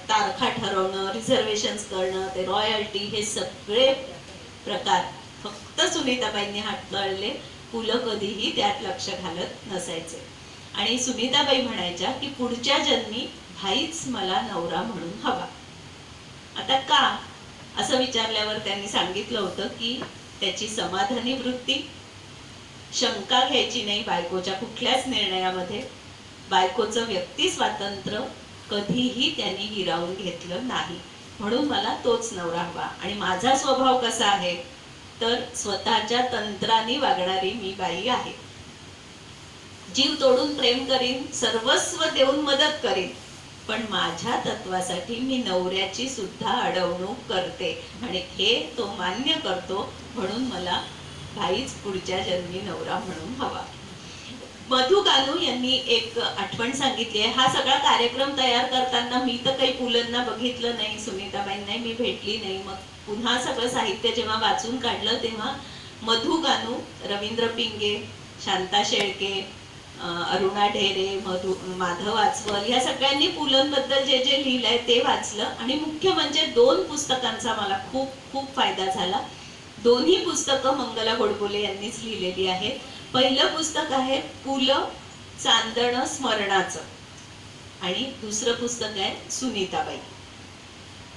[SPEAKER 1] तारखा ठरवणं, रिझर्वेशन्स करणं, ते रॉयल्टी, हे सगळे प्रकार फक्त सुनीताबाईंनी हाताळले, पुलं कधीही त्यात लक्ष घालत नसायचे. आणि सुनीताबाई म्हणायच्या की पुढच्या जन्मी भाईच मला नवरा म्हणून हवा. आता का असं विचारल्यावर त्यांनी सांगितलं होतं की त्याची समाधानी वृत्ती, शंका घ्यायची नाही बायकोच्या कुठल्याच निर्णयामध्ये, बायकोचं व्यक्ती स्वातंत्र्य कधीही त्यांनी हिरावून घेतलं नाही, म्हणून मला तोच नवरा हवा. आणि माझा स्वभाव कसा आहे, तर स्वतःच्या तंत्राने वागणारी मी बाई आहे, जीव तोडून प्रेम करीन, सर्वस्व देऊन मदत करीन, पण माझ्या तत्वासाठी मी नवऱ्याची सुद्धा अडवणूक करते, आणि हे तो मान्य करतो, म्हणून मला भाईच पुढच्या जन्मी नवरा म्हणून हवा. मधु कानू यांनी एक आठवण सांगितली आहे. हा सगळा कार्यक्रम तयार करताना मी तर काही पुलंना बघितलं नाही, सुनीताबाईंना मी भेटली नाही. मग पुन्हा सगळं साहित्य जेव्हा वाचून काढलं तेव्हा मधु कानू, रवींद्र पिंगे, शांता शेळके, अरुणा ढेरे, माधव आचवल या सगळ्यांनी पुलंबद्दल जे जे लिहिलंय ते वाचलं, आणि मुख्य म्हणजे 2 पुस्तकांचा मला खूप खूप फायदा झाला. दोन्ही पुस्तकं मंगला गोडबोले यांनीच लिहिलेली आहेत. पहिलं पुस्तक आहे पुल चांदणं स्मरणाचं, आणि दुसरं पुस्तक आहे सुनीताबाई.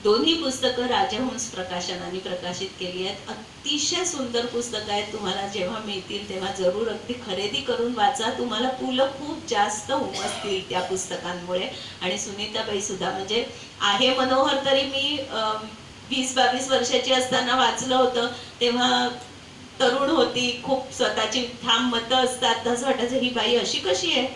[SPEAKER 1] दोन्ही पुस्तकं राजहंस प्रकाशनाने प्रकाशित केली आहेत. अतिशय सुंदर पुस्तक आहेत, तुम्हाला जेव्हा मिळतील तेव्हा जरूर अगदी खरेदी करून वाचा. तुम्हाला पुलं खूप जास्त उमजतील त्या पुस्तकांमुळे. आणि सुनीताबाई सुद्धा, म्हणजे आहे मनोहर तरी मी 20-22 वर्षाची असताना वाचलं होतं, तेव्हा तरुण होती, खूप स्वतःची ठाम मतं असतात, तसं वाटायचं ही बाई अशी कशी आहे.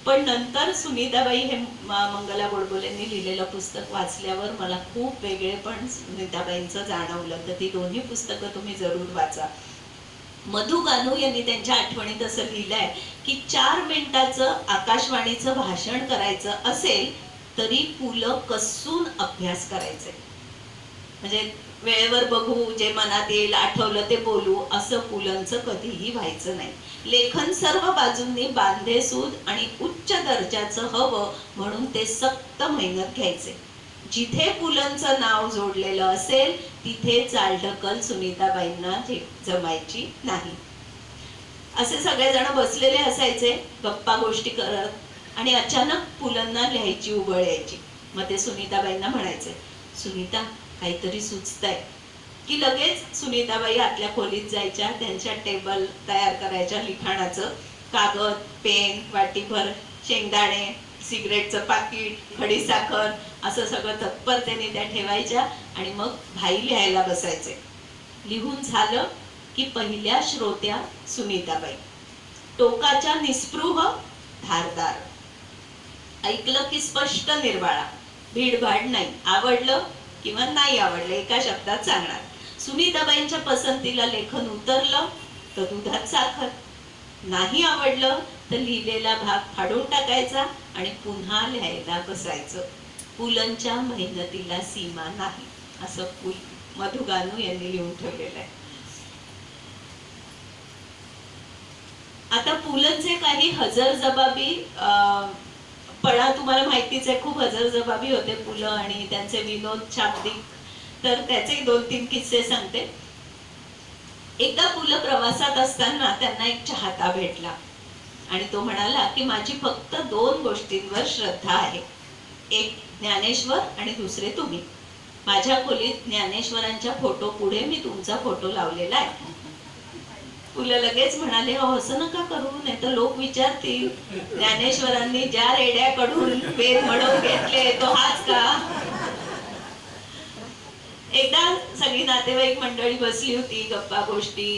[SPEAKER 1] पण नंतर सुनीताबाई हे मंगला गोडबोलेंनी लिहिलेलं पुस्तक वाचल्यावर मला खूप वेगळेपण सुनीताबाईंचं जाणवलं. तर ती दोन्ही पुस्तकं तुम्ही जरूर वाचा. मधु कानू यांनी त्यांच्या आठवणीत असं लिहिलंय की 4 मिनिटाचं आकाशवाणीचं भाषण करायचं असेल तरी पुलं कसून अभ्यास करायचे, म्हणजे वेळेवर बघू, जे मनात येईल आठवलं ते बोलू, असं पुलंचं कधीही व्हायचं नाही. लेखन सर्व बाजूंनी बांधेसूद आणि उच्च दर्जाचं हवं म्हणून ते सक्त मेहनत घ्यायचे. जिथे पुलंचं नाव जोडलेलं असेल तिथे चालढकल सुनीताबाईंना जमायची नाही. असे सगळेजण बसलेले असायचे गप्पा गोष्टी करत, आणि अचानक पुलंना लिहायची उबळ यायची. मग ते सुनीताबाईंना म्हणायचे, सुनीता काहीतरी सुचतंय. की लगेच सुनीताबाई आतल्या खोलीत जायच्या, त्यांच्या टेबल तयार करायच्या लिखाणाचं, कागद, पेन, वाटीभर शेंगदाणे, सिगरेटचं पाकिट, खडीसाखर असं सगळं तत्परतेने त्या ठेवायच्या आणि मग भाई लिहायला बसायचे. लिहून झालं की पहिल्या श्रोत्या सुनीताबाई, टोकाच्या निस्पृह, धारदार. ऐकलं की स्पष्ट निर्वाळा, भीडभाड नाही. आवडलं किंवा नाही आवडलं एका शब्दात सांगणार. सुनीताबाईंच्या पसंतीला लेखन उतरलं तर दुधात साखर, नाही आवडलं तर लिहिलेला भाग फाडून टाकायचा आणि पुन्हा लिहायला बसायचं. पुलंच्या मेहनतीला सीमा नाही, असं मधुगानू यांनी लिहून ठेवलेलं आहे. आता पुलंचे काही हजरजबाबी पणा तुम्हाला माहितीच आहे, खूप हजरजबाबी होते पुलं आणि त्यांचे विनोद शाब्दिक. तर त्याचे 2-3 किस्से सांगते. एकदा पुलं प्रवासात असताना त्यांना एक चाहता भेटला आणि तो म्हणाला की माझी फक्त 2 गोष्टींवर श्रद्धा आहे, एक ज्ञानेश्वर आणि दुसरे तुम्ही. माझ्या खोलीत ज्ञानेश्वरांच्या फोटो पुढे मी तुमचा फोटो लावलेला आहे. पुलं लगेच म्हणाले, हो असं नका करू, नाही तर लोक विचारतील ज्ञानेश्वरांनी ज्या रेड्याकडून वेद म्हणून घेतले तो हाच का. एकदा सगळी नातेवाईक मंडळी बसली होती, गप्पा गोष्टी,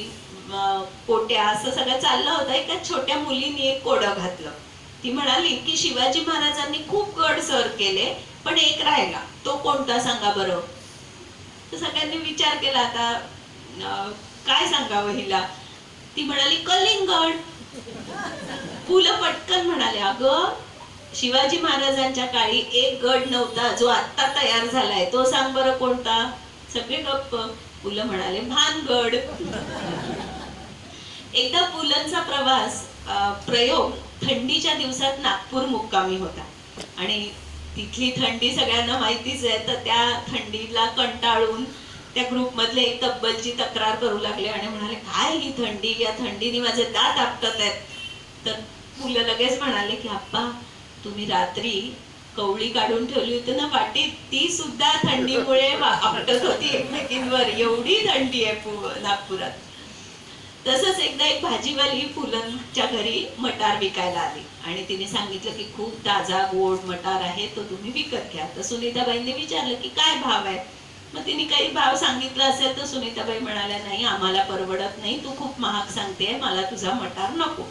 [SPEAKER 1] कोट्या असं सगळं चाललं होतं. एका छोट्या मुलीने एक कोडं घातलं. ती म्हणाली की शिवाजी महाराजांनी खूप गड सर केले पण एक राहिला, तो कोणता सांगा बरं. तर सगळ्यांनी विचार केला, आता काय सांगावं हिला. ती म्हणाली कलिंगड. पुलं पटकन म्हणाले, अगं शिवाजी महाराजांच्या काळी एक गड नव्हता जो आत्ता तयार झालाय, तो सांग बरं कोणता. सगळे गप्प. पुलं म्हणाले भानगड. एकदा पुलंचा प्रयोग थंडीच्या दिवसात नागपूर मुक्कामी होता आणि तिथली थंडी सगळ्यांना माहितीच आहे. तर त्या थंडीला कंटाळून त्या ग्रुप मधले एक तब्बलची तक्रार करू लागले आणि म्हणाले, काय ही थंडी, या थंडीने माझे दात आपटत आहेत. तर पुलं लगेच म्हणाले की आप्पा तुम्ही रात्री कवळी काढून ठेवली होती ना वाटीत, ती सुद्धा थंडीमुळे आपटत होती एकमेकींवर, एवढी थंडी आहे नागपुरात. तसंच एकदा एक भाजीवाली पुलंच्या घरी मटार विकायला आली आणि तिने सांगितलं की खूप ताजा गोड मटार आहे, तो तुम्ही विकत घ्या. तर सुनीताबाईंनी विचारलं की काय भाव आहे. मग तिने काही भाव सांगितला असेल तर सुनीताबाई म्हणाल्या, नाही आम्हाला परवडत नाही, तू खूप महाग सांगते, मला तुझा मटार नको.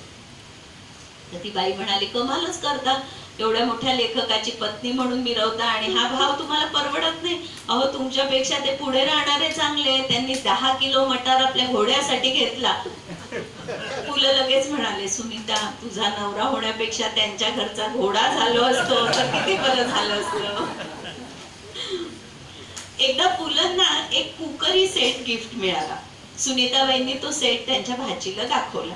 [SPEAKER 1] तर ती बाई म्हणाली, कमालच करता, एवढ्या मोठ्या लेखकाची पत्नी म्हणून मिरवता आणि हा भाव तुम्हाला परवडत नाही. अहो तुमच्यापेक्षा ते पुढे राहणारे चांगले, त्यांनी 10 किलो मटार आपल्या घोड्यासाठी घेतला. पुलं लगेच म्हणाले, सुनीता तुझा नवरा होण्यापेक्षा त्यांच्या घरचा घोडा झालो असतो तर किती बरं झालं असतं. एकदा पुलंना एक कुकरी सेट गिफ्ट मिळाला. सुनीताबाईंनी तो सेट त्यांच्या भाचीला दाखवला.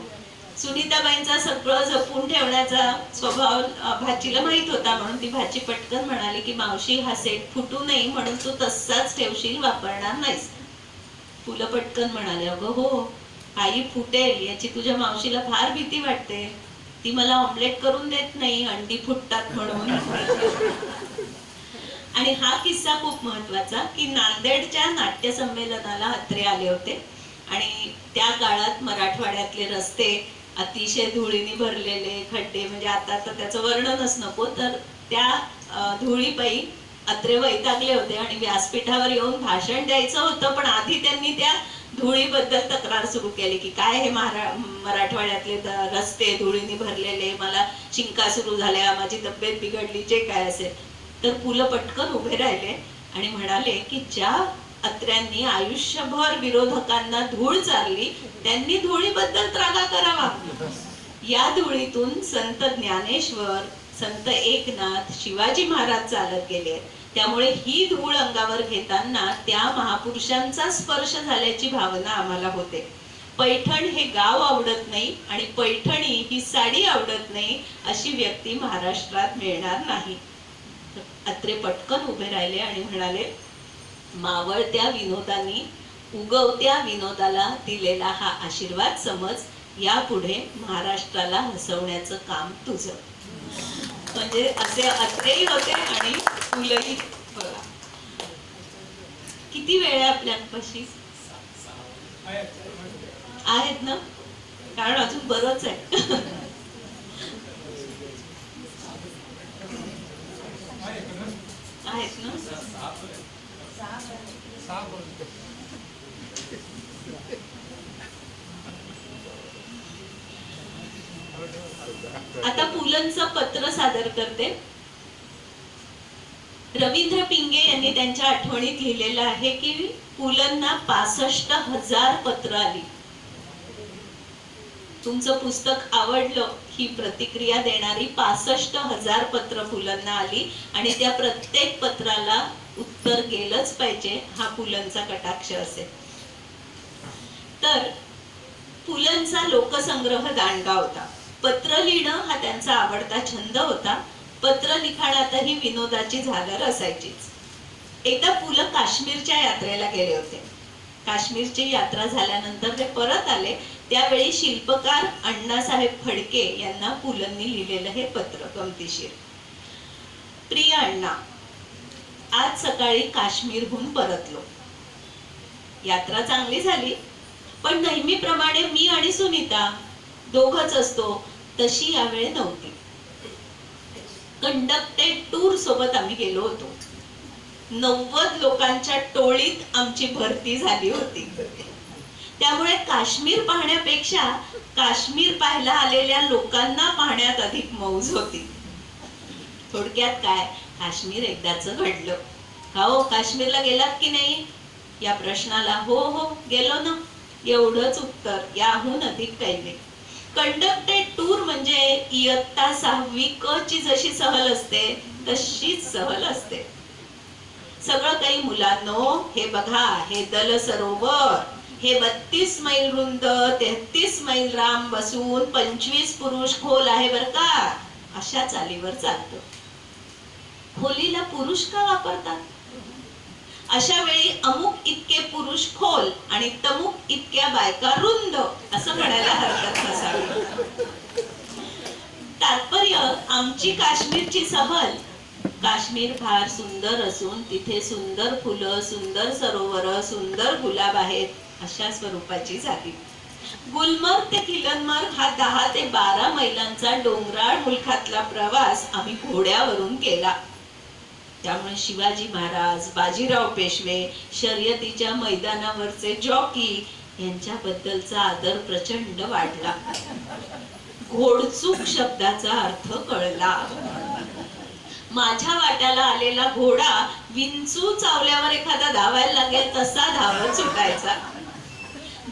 [SPEAKER 1] सुनीताबाईंचा सगळं जपून ठेवण्याचा स्वभाव भाचीला माहित होता, म्हणून ती भाची पटकन म्हणाली की मावशी हा सेट फुटू नये म्हणून तू तसाच ठेवशील, वापरणार नाहीस. पुलं पटकन म्हणाले, अगं हो, काही फुटेल याची तुझ्या मावशीला फार भीती वाटते, ती मला ऑमलेट करून देत नाही, अंडी फुटतात म्हणून. आणि हा किस्सा खूप महत्वाचा की नांदेडच्या नाट्य संमेलनाला अत्रे आले होते आणि त्या काळात मराठवाड्यातले रस्ते अतिशय धुळीने भरलेले, खड्डे, म्हणजे आता तर त्याचं वर्णनच नको. तर त्या धुळीपायी अत्रे वैतागले होते आणि व्यासपीठावर येऊन भाषण द्यायचं होतं, पण आधी त्यांनी त्या धुळीबद्दल तक्रार सुरू केली की काय हे मराठवाड्यातले रस्ते धुळीने भरलेले, मला शिंका सुरू झाल्या, माझी तब्येत बिघडली, जे काय असेल. तर पुलं पटकन उभे राहिले आणि म्हणाले की ज्या अत्र्यांनी आयुष्यभर विरोधकांना धूळ चारली त्यांनी धुळीबद्दल त्रागा करावा. या धुळीतून संत ज्ञानेश्वर, संत एकनाथ, शिवाजी महाराज चालत गेले, त्यामुळे ही धूळ अंगावर घेताना त्या महापुरुषांचा स्पर्श झाल्याची भावना आम्हाला होते. पैठण हे गाव आवडत नाही आणि पैठणी ही साडी आवडत नाही अशी व्यक्ती महाराष्ट्रात मिळणार नाही. अत्रे पटकन उभे राहिले आणि म्हणाले, मावळत्या विनोदांनी उगवत्या विनोदाला दिलेला हा आशीर्वाद समज, यापुढे महाराष्ट्राला हसवण्याचं काम तुझं. म्हणजे असे अत्रेही होते आणि पुलंही. बघा किती वेळ आहे आपल्यापाशी, आहेत ना, कारण अजून बरंच आहे. आहेत ना. आता पुलंचं पत्र सादर करते. रवींद्र पिंगे यांनी त्यांच्या आठवणीत लिहिलेलं आहे की पुलंना 65,000 पत्र आली. तुमचं पुस्तक आवडलं ही प्रतिक्रिया देणारी 65,000 पत्र पुलंना आली आणि त्या प्रत्येक पत्राला उत्तर गेलंच पाहिजे हा पुलंचा कटाक्ष असेल. तर पुलंचा लोकसंग्रह दांडगा होता. पत्र लिहिणं हा त्यांचा आवडता छंद होता. पत्र लिखाणातही विनोदाची झालर असायचीच. एकदा पुलं काश्मीरच्या यात्रेला गेले होते. काश्मीरची यात्रा झाल्यानंतर ते परत आले. त्यावेळी शिल्पकार अण्णासाहेब फडके यांना पुलंनी लिहिलेलं हे पत्र गमतीशीर. प्रिय अण्णा, आज सकाळी काश्मीरहून परतलो. यात्रा चांगली झाली, पण नेहमीप्रमाणे मी आणि सुनीता दोघच असतो तशी यावेळी नव्हती. कंडक्टेड टूर सोबत आम्ही गेलो होतो. 90 लोकांच्या टोळीत आमची भरती झाली होती. त्यामुळे काश्मीर पाहण्यापेक्षा काश्मीर पाहायला आलेल्या लोकांना पाहण्यात अधिक मौज होती. थोडक्यात काय, काश्मीर एकदाच घडलं. का हो, काश्मीरला गेलात की नाही या प्रश्नाला हो हो गेलो ना एवढंच उत्तर, याहून अधिक काही नाही. कंडक्टेड टूर म्हणजे इयत्ता 6वी क ची जशी सहल असते तशीच सहल असते. सगळं काही मुलांनो, हे बघा, हे दल सरोवर, हे 32 मैल रुंद 33 मैल लांब बसून 25 पुरुष खोल आहे बर का, अशा चालीवर चालतो. खोलीला पुरुष का वापरतात? अशा वेळी अमुक इतके पुरुष खोल आणि तमुक इतक्या बायका रुंद असं म्हणायला हरकत नसावी. तात्पर्य, आमची काश्मीरची सहल, काश्मीर फार सुंदर असून तिथे सुंदर फुलं, सुंदर सरोवर, सुंदर गुलाब आहेत अशा स्वरूपाची झाली. गुलमर्ग ते किलनमर्ग हा 10 ते 12 मैलांचा डोंगराळ मुलखातला प्रवास आम्ही घोड्यावरून केला. त्यामुळे शिवाजी महाराज, बाजीराव पेशवे, शर्यतीच्या मैदानावरचे जॉकी यांच्याबद्दलचा आदर प्रचंड वाढला. घोडचूक शब्दाचा अर्थ कळला. माझ्या वाट्याला आलेला घोडा विंचू चावल्यावर एखादा धावायला लागेल तसा धावत सुटायचा.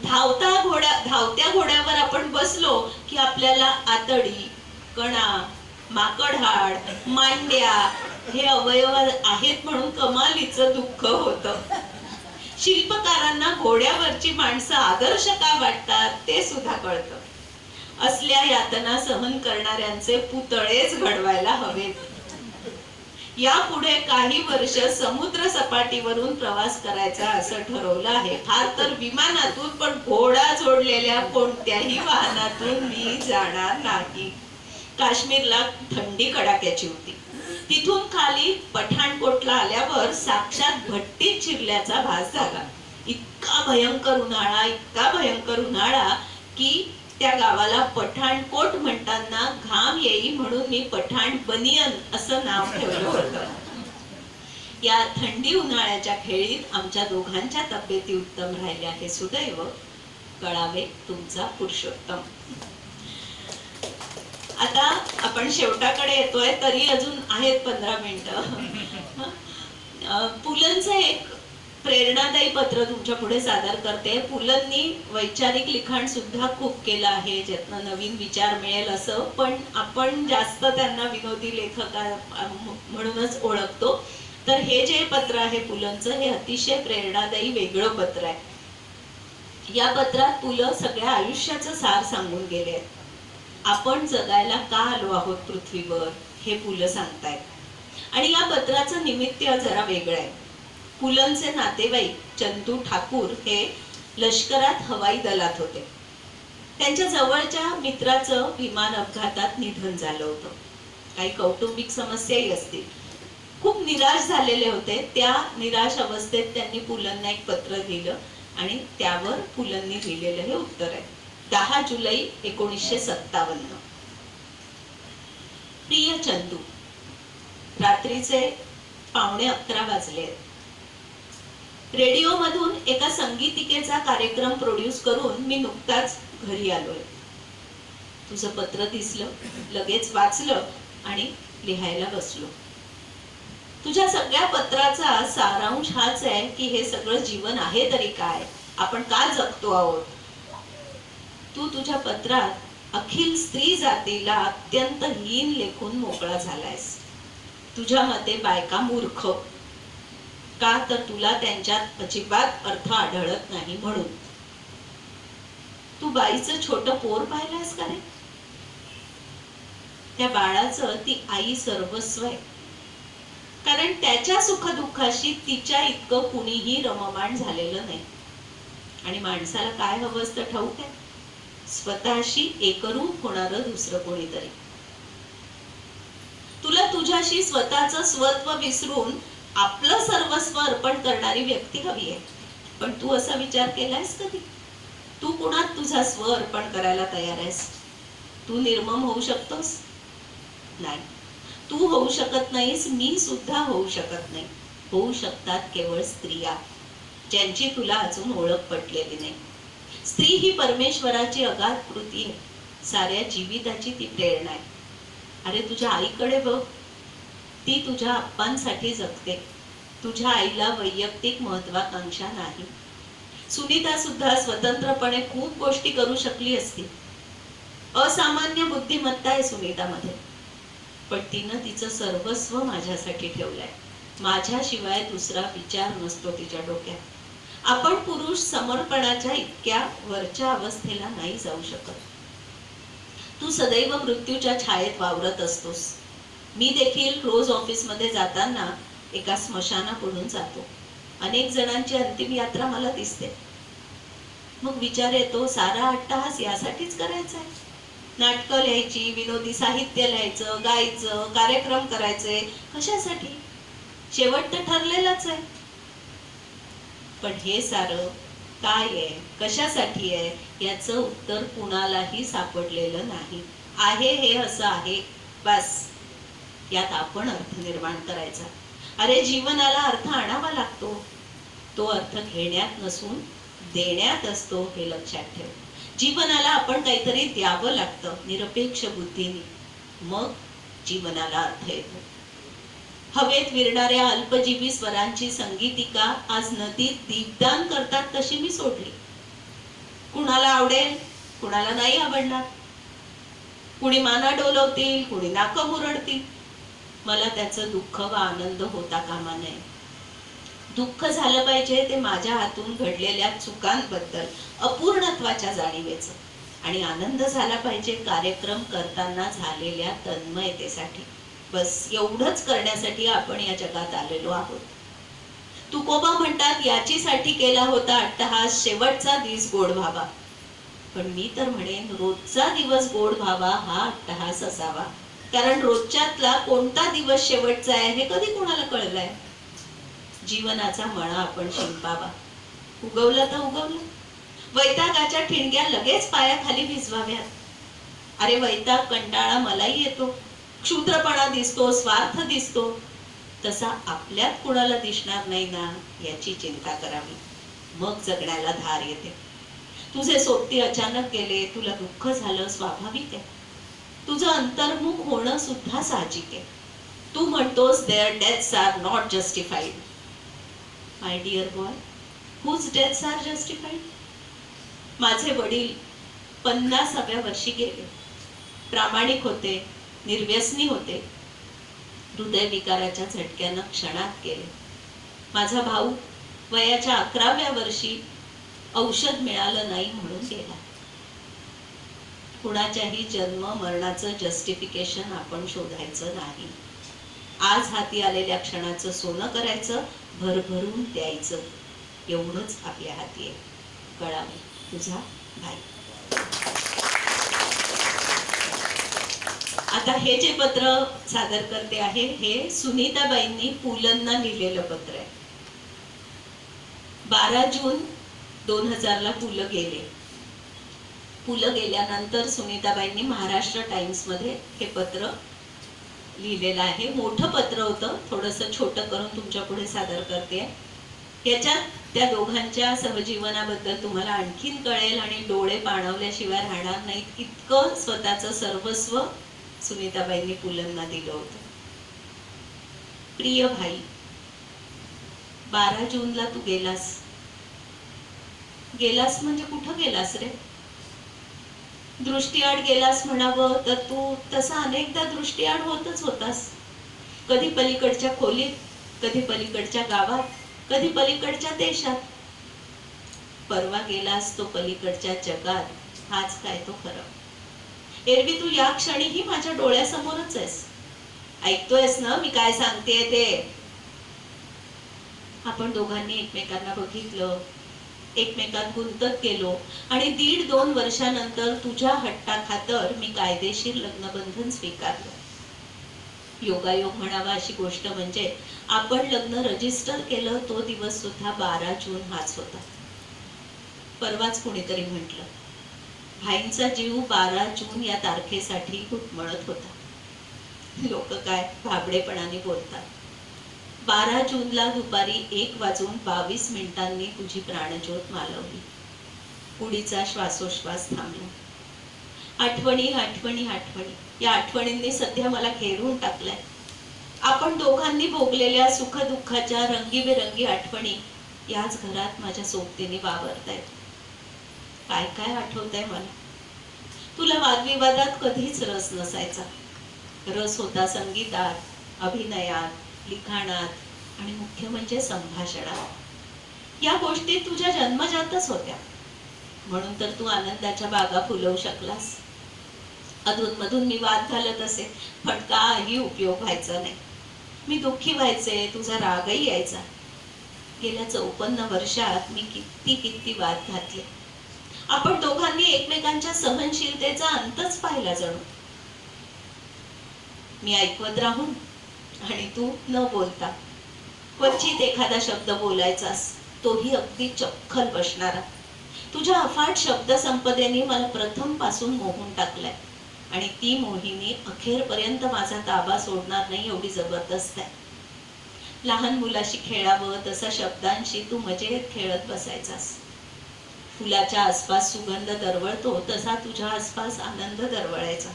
[SPEAKER 1] धावत्या घोड्यावर आपण बसलो की आपल्याला आतडी, कणा, माकडहाड, मांड्या हे अवयव आहेत म्हणून कमालीचं दुःख होतं. शिल्पकारांना घोड्यावरची माणसं आदर्श का वाटतात ते सुद्धा कळतं. असल्या यातना सहन करणाऱ्यांचे पुतळेच घडवायला हवेत. यापुढे काही वर्ष समुद्र सपाटीवरून प्रवास करायचा असं ठरवलं आहे. फार तर विमानातून, पण घोडा जोडलेल्या कोणत्याही वाहनातून मी जाणार नाही. काश्मीरला थंडी कडाक्याची होती. तिथून खाली पठाणकोटला आल्यावर साक्षात भट्टीत शिरल्याचा भास झाला. इतका भयंकर उन्हाळा की त्या गावाला पठाणकोट म्हणताना घाम येई म्हणून मी पठाण बनियन असं नाव ठेवलं होतं. या थंडी उन्हाळ्याच्या खेळीत आमच्या दोघांच्या तब्येती उत्तम राहिल्या हे सुदैव कळावे तुमचा पुरुषोत्तम. आता आपण शेवटाकडे येतोय, तरी अजून आहेत 15 मिनिटं. पुलंचं एक प्रेरणादायी पत्र तुमच्या पुढे सादर करते. पुलंनी वैचारिक लिखाण सुद्धा खूप केलं आहे, ज्यातनं नवीन विचार मिळेल असं, पण आपण जास्त त्यांना विनोदी लेखक म्हणूनच ओळखतो. तर हे जे पत्र आहे पुलंचं, हे अतिशय प्रेरणादायी वेगळं पत्र आहे. या पत्रात पुलं सगळ्या आयुष्याचं सार सांगून गेले. आपण जगायला का आलो आहोत पृथ्वीवर हे पुलं सांगतायत. आणि या पत्राचं निमित्त जरा वेगळं आहे. पुलंचे नातेवाईक चंदू ठाकूर हे लष्करात हवाई दलात होते. त्यांच्या जवळच्या मित्राचं विमान अपघातात निधन झालं होतं. काही कौटुंबिक समस्याही असतील. खूप निराश झालेले होते. त्या निराश अवस्थेत त्यांनी पुलंना एक पत्र लिहिलं. आणि त्यावर पुलंनी लिहिलेलं हे उत्तर आहे. 10 जुलै 1957. प्रिय चंदू, रात्रीचे 11:15 वाजले. रेडिओ मधून एका संगीतिकेचा कार्यक्रम प्रोड्यूस करून मी नुकताच घरी आलोय. तुझं पत्र दिसलं, लगेच वाचलं आणि लिहायला बसलो. तुझ्या सगळ्या पत्राचा सारांश हाच आहे की हे सगळं जीवन आहे तरी काय, आपण का जगतो आहोत. तू तुझ्या पत्रात अखिल स्त्री जातीला अत्यंत हीन लेखून मोकळा झालायस. तुझ्या मते बायका मूर्ख, का तर तुला त्यांच्यात अजिबात अर्थ आढळत नाही म्हणून. तू बाईचं छोटं पोर पाहिलंयस का रे? त्या बाळाचं ती आई सर्वस्व आहे, कारण त्याच्या सुखदुःखाशी तिच्या इतकं कुणीही रममाण झालेलं नाही. आणि माणसाला काय हवं असतं ठाऊक आहे? स्वतःशी एकरूप होणारं दुसरं कोणीतरी. तुला तुझ्याशी स्वतःचं स्वत्व विसरून आपलं सर्वस्व अर्पण करणारी व्यक्ती हवी आहे. पण तू असा विचार केलायस कधी? तू कुणात तुझा स्व अर्पण करायला तयार आहेस? तू निर्मम होऊ शकतोस? नाही, तू होऊ शकत नाहीस, मी सुद्धा होऊ शकत नाही. होऊ शकतात केवळ स्त्रिया, ज्यांची तुला अजून ओळख पटलेली नाही. स्त्री ही परमेश्वराची अगाध कृती आहे, साऱ्या जीविताची ती प्रेरणा आहे. अरे तुझ्या आईकडे बघ, ती तुझ्या आप्पांसाठी जगते. तुझ्या आईला वैयक्तिक महत्वाकांक्षा नाही. सुनीता सुद्धा स्वतंत्रपणे खूप गोष्टी करू शकली असती. असामान्य बुद्धिमत्ता आहे सुनीतामध्ये, पण तिनं तिचं सर्वस्व माझ्यासाठी ठेवलंय. माझ्याशिवाय दुसरा विचार नसतो तिच्या डोक्यात. आपण पुरुष समर्पणाच्या इतक्या वरच्या अवस्थेला नाही जाऊ शकत. तू सदैव मृत्यूच्या छायेत वावरत असतोस. मी देखील रोज ऑफिस मध्ये जाताना एका स्मशानाकडून जातो. अनेक जणांची अंतिम यात्रा मला दिसते. मग विचार येतो, सारा अट्टहास यासाठीच करायचा आहे? नाटकं लिहायची, विनोदी साहित्य लिहायचं, गायचं, कार्यक्रम करायचे, कशासाठी? शेवट तर ठरलेलाच आहे. पण हे सारं काय आहे, कशासाठी आहे, याचं उत्तर कुणालाही सापडलेलं नाही. आहे हे असं आहे, बस. यात आपण अर्थ निर्माण करायचा. अरे जीवनाला अर्थ आणावा लागतो. तो अर्थ घेण्यात नसून देण्यात असतो, हे लक्षात ठेव. जीवनाला आपण काहीतरी द्यावं लागतं निरपेक्ष बुद्धीने, मग जीवनाला अर्थ येतो. हवेत विरणाऱ्या अल्पजीवी स्वरांची संगीतिका आज नदीत दीपदान करतात तशी मी सोडली. कुणाला आवडेल, कुणाला नाही आवडणार. कुणी माना डोलवतील, कुणी नाकं मुरडतील. मला त्याचं दुःख व आनंद होता कामा नये. दुःख झालं पाहिजे ते माझ्या हातून घडलेल्या चुकांबद्दल, अपूर्णत्वाच्या जाणीवेचं. आणि आनंद झाला पाहिजे कार्यक्रम करताना झालेल्या तन्मयतेसाठी. बस एवढंच करण्यासाठी आपण या जगात आलेलो आहोत. तुकोबा म्हणतात, याचीसाठी केला होता अट्टहास, शेवटचा दिवस गोड व्हावा. पण मी तर म्हणेन, रोजचा दिवस गोड व्हावा हा अट्टहास असावा. कारण रोजच्यातला कोणता दिवस शेवटचा आहे हे कधी कोणाला कळलंय? जीवनाचा मळा आपण शिंपावा. उगवलं तर उगवलं. वैतागाच्या ठिणग्या लगेच पायाखाली भिजवाव्यात. अरे वैताग, कंटाळा मलाही येतो. क्षुद्रपणा दिसतो, स्वार्थ दिसतो. तसा आपल्यात कुणाला दिसणार नाही ना, याची चिंता करावी. मग जगण्याला धार येते. तुझे सोबती अचानक गेले, तुला दुःख झालं, स्वाभाविक आहे. तुझं अंतर्मुख होणं सुद्धा साहजिक आहे. तू म्हणतोस their deaths are not justified. My dear boy, whose deaths are justified? माझे वडील 50व्या वर्षी गेले. प्रामाणिक होते, निर्व्यसनी होते. हृदयविकाराच्या झटक्यानं क्षणात गेले. माझा भाऊ वयाच्या 11व्या वर्षी औषध मिळालं नाही म्हणून गेला. कुणाच्याही जन्म मरणाचं जस्टिफिकेशन आपण शोधायचं नाही. आज हाती आलेल्या क्षणाचं सोनं करायचं, भरभरून द्यायचं. एवढंच आपल्या हाती आहे. कळावं. तुझा भाई. आता हे जे पत्र सादर करते आहे हे सुनीताबाईंनी पुलंना लिहिलेलं पत्र आहे. 12 जून 2000ला पुलं गेले. पुलं गेल्यानंतर सुनीताबाईंनी महाराष्ट्र टाइम्समध्ये हे पत्र लिहिलेलं आहे. मोठं पत्र होतं, थोडंसं छोटं करून तुमच्या पुढे सादर करते. याच्यात त्या दोघांच्या सहजीवनाबद्दल तुम्हाला आणखीन कळेल आणि डोळे पाणवल्याशिवाय राहणार नाहीत इतकं स्वतःचं सर्वस्व सुनीताबाईंनी पुलंना दिलं होतं. प्रिय भाई, 12 जूनला तू गेलास. गेलास म्हणजे कुठं गेलास रे? दृष्टीआड गेलास म्हणावं तर तू तसा अनेकदा दृष्टीआड होतच होतास. कधी पलीकडच्या खोलीत, कधी पलीकडच्या गावात, कधी पलीकडच्या देशात. परवा गेलास तो पलीकडच्या जगात. हाच काय तो खरं. एरवी तू या क्षणीही माझ्या डोळ्यासमोरच आहेस. ऐकतोयस ना मी काय सांगतेय ते? आपण दोघांनी एकमेकांना बघितलं, एकमेकांत गुंतत गेलो आणि 1.5-2 वर्षानंतर तुझ्या हट्टाखातर मी कायदेशीर लग्नबंधन स्वीकारलं. योगायोग म्हणावा अशी गोष्ट म्हणजे आपण लग्न रजिस्टर केलं तो दिवस सुद्धा 12 जून हाच होता. परवाच कुणीतरी म्हटलं, भाईंचा जीव 12 जून या तारखेसाठी घुटमळत होता. लोक काय भाबडेपणाने बोलतात. 12 जूनला दुपारी 1:22 तुझी प्राणज्योत मालवली. पुढीचा श्वासोश्वास थांबला. आठवणी आठवणी आठवणी, या आठवणींनी सध्या मला घेरून टाकलाय. आपण दोघांनी भोगलेल्या सुखदुःखाच्या रंगीबेरंगी आठवणी याच घरात माझ्या सोबतीने वावरतायत. काय काय आठवतंय मला. तुला वादविवादात कधीच रस नसायचा. रस होता संगीतात, अभिनयात, लिखाणात आणि मुख्य म्हणजे संभाषणात. या गोष्टी तुझ्या जन्मजातच होत्या. म्हणून तर तू आनंदाच्या बागा फुलवू शकलास. अधूनमधून मी वाद घालत असे, पण काही उपयोग व्हायचा नाही. मी दुःखी व्हायचे, तुझा रागही यायचा. गेल्या 54 वर्षात मी किती वाद घातले. आपण दोघांनी एकमेकांच्या सहनशीलतेचा अंतच पाहिला जणू. मी ऐकवत राहून आणि तू न बोलता. क्वचित एखादा शब्द बोलायचास, तोही अगदी चपखल बसणारा. तुझ्या अफाट शब्द संपदेने मला प्रथम पासून मोहून टाकलाय आणि ती मोहिनी अखेरपर्यंत माझा ताबा सोडणार नाही एवढी जबरदस्त आहे. लहान मुलाशी खेळावं तसा शब्दांशी तू मजेत खेळत बसायचास. फुलाच्या आसपास सुगंध दरवळतो तसा तुझ्या आसपास आनंद दरवळायचा.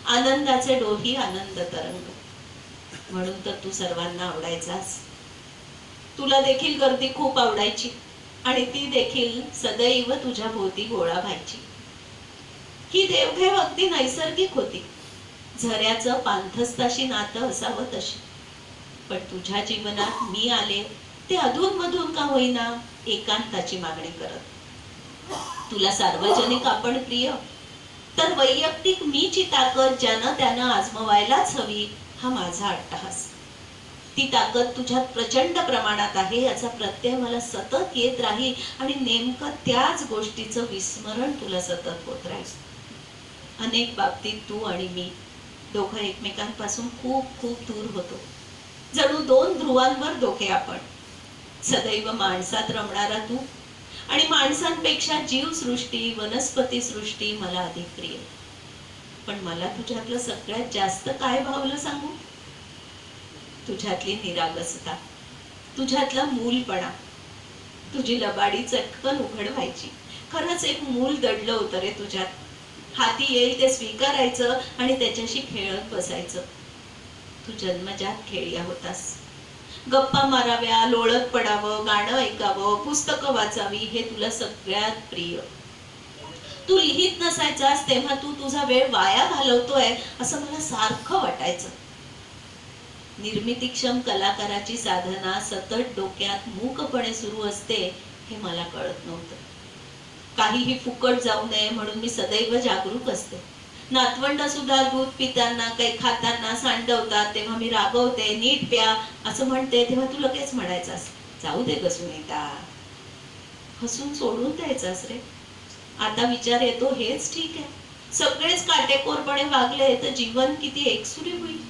[SPEAKER 1] आनंदाचे डोही आनंद तरंग. म्हणून तर तू सर्वांना आवडायचास. तुला देखील गर्दी खूप आवडायची आणि ती देखील सदैव तुझ्या भोवती गोळा व्हायची. ही देवघेव अगदी नैसर्गिक होती. झऱ्याचं पाणथस्ताशी नातं असावं तशी. पण तुझ्या जीवनात मी आले ते अधूनमधून का होईना एकांताची मागणी करत. तुला सार्वजनिक आपण प्रिय, तर वैयक्तिक मीची ताकद ज्यानं त्यानं आजमवायलाच हवी हा माझा अट्टहास. ती ताकद तुझ्यात प्रचंड प्रमाणात आहे याचा प्रत्यय मला सतत येत राहील आणि नेमकं त्याच गोष्टीचं विस्मरण तुला सतत होत राहील. अनेक बाबतीत तू आणि मी दोघं एकमेकांपासून खूप खूप दूर होतो. जणू 2 ध्रुवांवर दोघे आपण. सदैव माणसात रमणारा तू आणि माणसांपेक्षा जीवसृष्टी, वनस्पती सृष्टी मला अधिक प्रिय. पण मला तुझ्यातलं सगळ्यात जास्त काय भावलं सांगू? तुझ्यातली निरागसता, तुझ्यातला मूलपणा. तुझी लबाडी चटकन उघड व्हायची. खरंच एक मूल दडलं होतं रे तुझ्यात. हाती येईल ते स्वीकारायचं आणि त्याच्याशी खेळत बसायचं. तू जन्मजात खेळिया होतास. गप्पा माराव्या, लोळत पडावं, गाणं ऐकावं, पुस्तकं वाचावी हे तुला सगळ्यात प्रिय. तू लिहित नसायचास तेव्हा तू तुझा वेळ वाया घालवतोय असं मला सारखं वाटायचं. निर्मितीक्षम कलाकाराची साधना सतत डोक्यात मूकपणे सुरू असते हे मला कळत नव्हतं. काहीही फुकट जाऊ नये म्हणून मी सदैव जागरूक असते. नातवंड सुद्धा दूध पिताना, काही खाताना सांडवतात तेव्हा मी रागवते, नीट प्या असं म्हणते तेव्हा तू लगेच म्हणायचास, जाऊ दे ग सुनीता. हसून सोडून द्यायचास रे. आता विचार येतो हेच ठीक आहे. सगळेच काटेकोरपणे वागले तर जीवन किती एकसुरी होईल.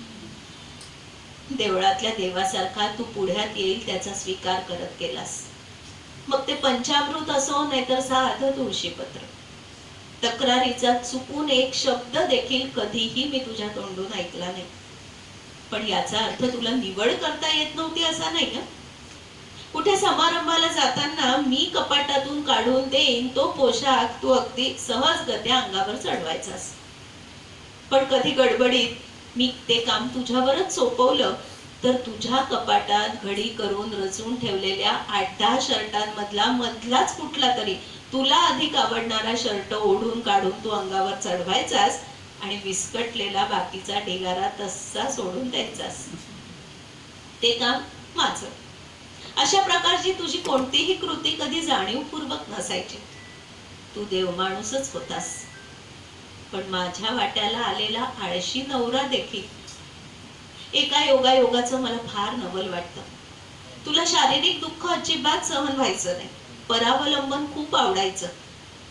[SPEAKER 1] देवळातल्या देवासारखा तू पुढ्यात येईल त्याचा स्वीकार करत गेलास. मग ते पंचामृत असो नाहीतर साधं तुळशीपत्र. तक्रारीचा चुकून एक शब्द देखील कधीही मी तुझ्या तोंडून ऐकला नाही. पण याचा अर्थ तुला निवड करता येत नव्हती असा नाही ना. कुठे समारंभाला जाताना मी कपाटातून काढून देईन तो पोशाख तू अगदी सहजगत्या अंगावर चढवायचास. पण कधी गडबडीत मी ते काम तुझ्यावरच सोपवलं तर तुझ्या कपाटात घडी करून रचून ठेवलेल्या 8-10 शर्टांमधला मधलाच कुठला तरी तुला अधिक आवडणारा शर्ट ओढून काढून तू अंगावर चढवायचास आणि विस्कटलेला बाकीचा ढिगारा तसा सोडून द्यायचास. ते काम माझं. अशा प्रकारची तुझी कोणतीही कृती कधी जाणीवपूर्वक नसायची. तू देवमाणूसच होतास. पण माझ्या वाट्याला आलेला आळशी नवरा देखील एका योगायोगाचं मला फार नवल वाटतं. तुला शारीरिक दुःख अजिबात सहन व्हायचं नाही. परावलंबन खूप आवडायचं.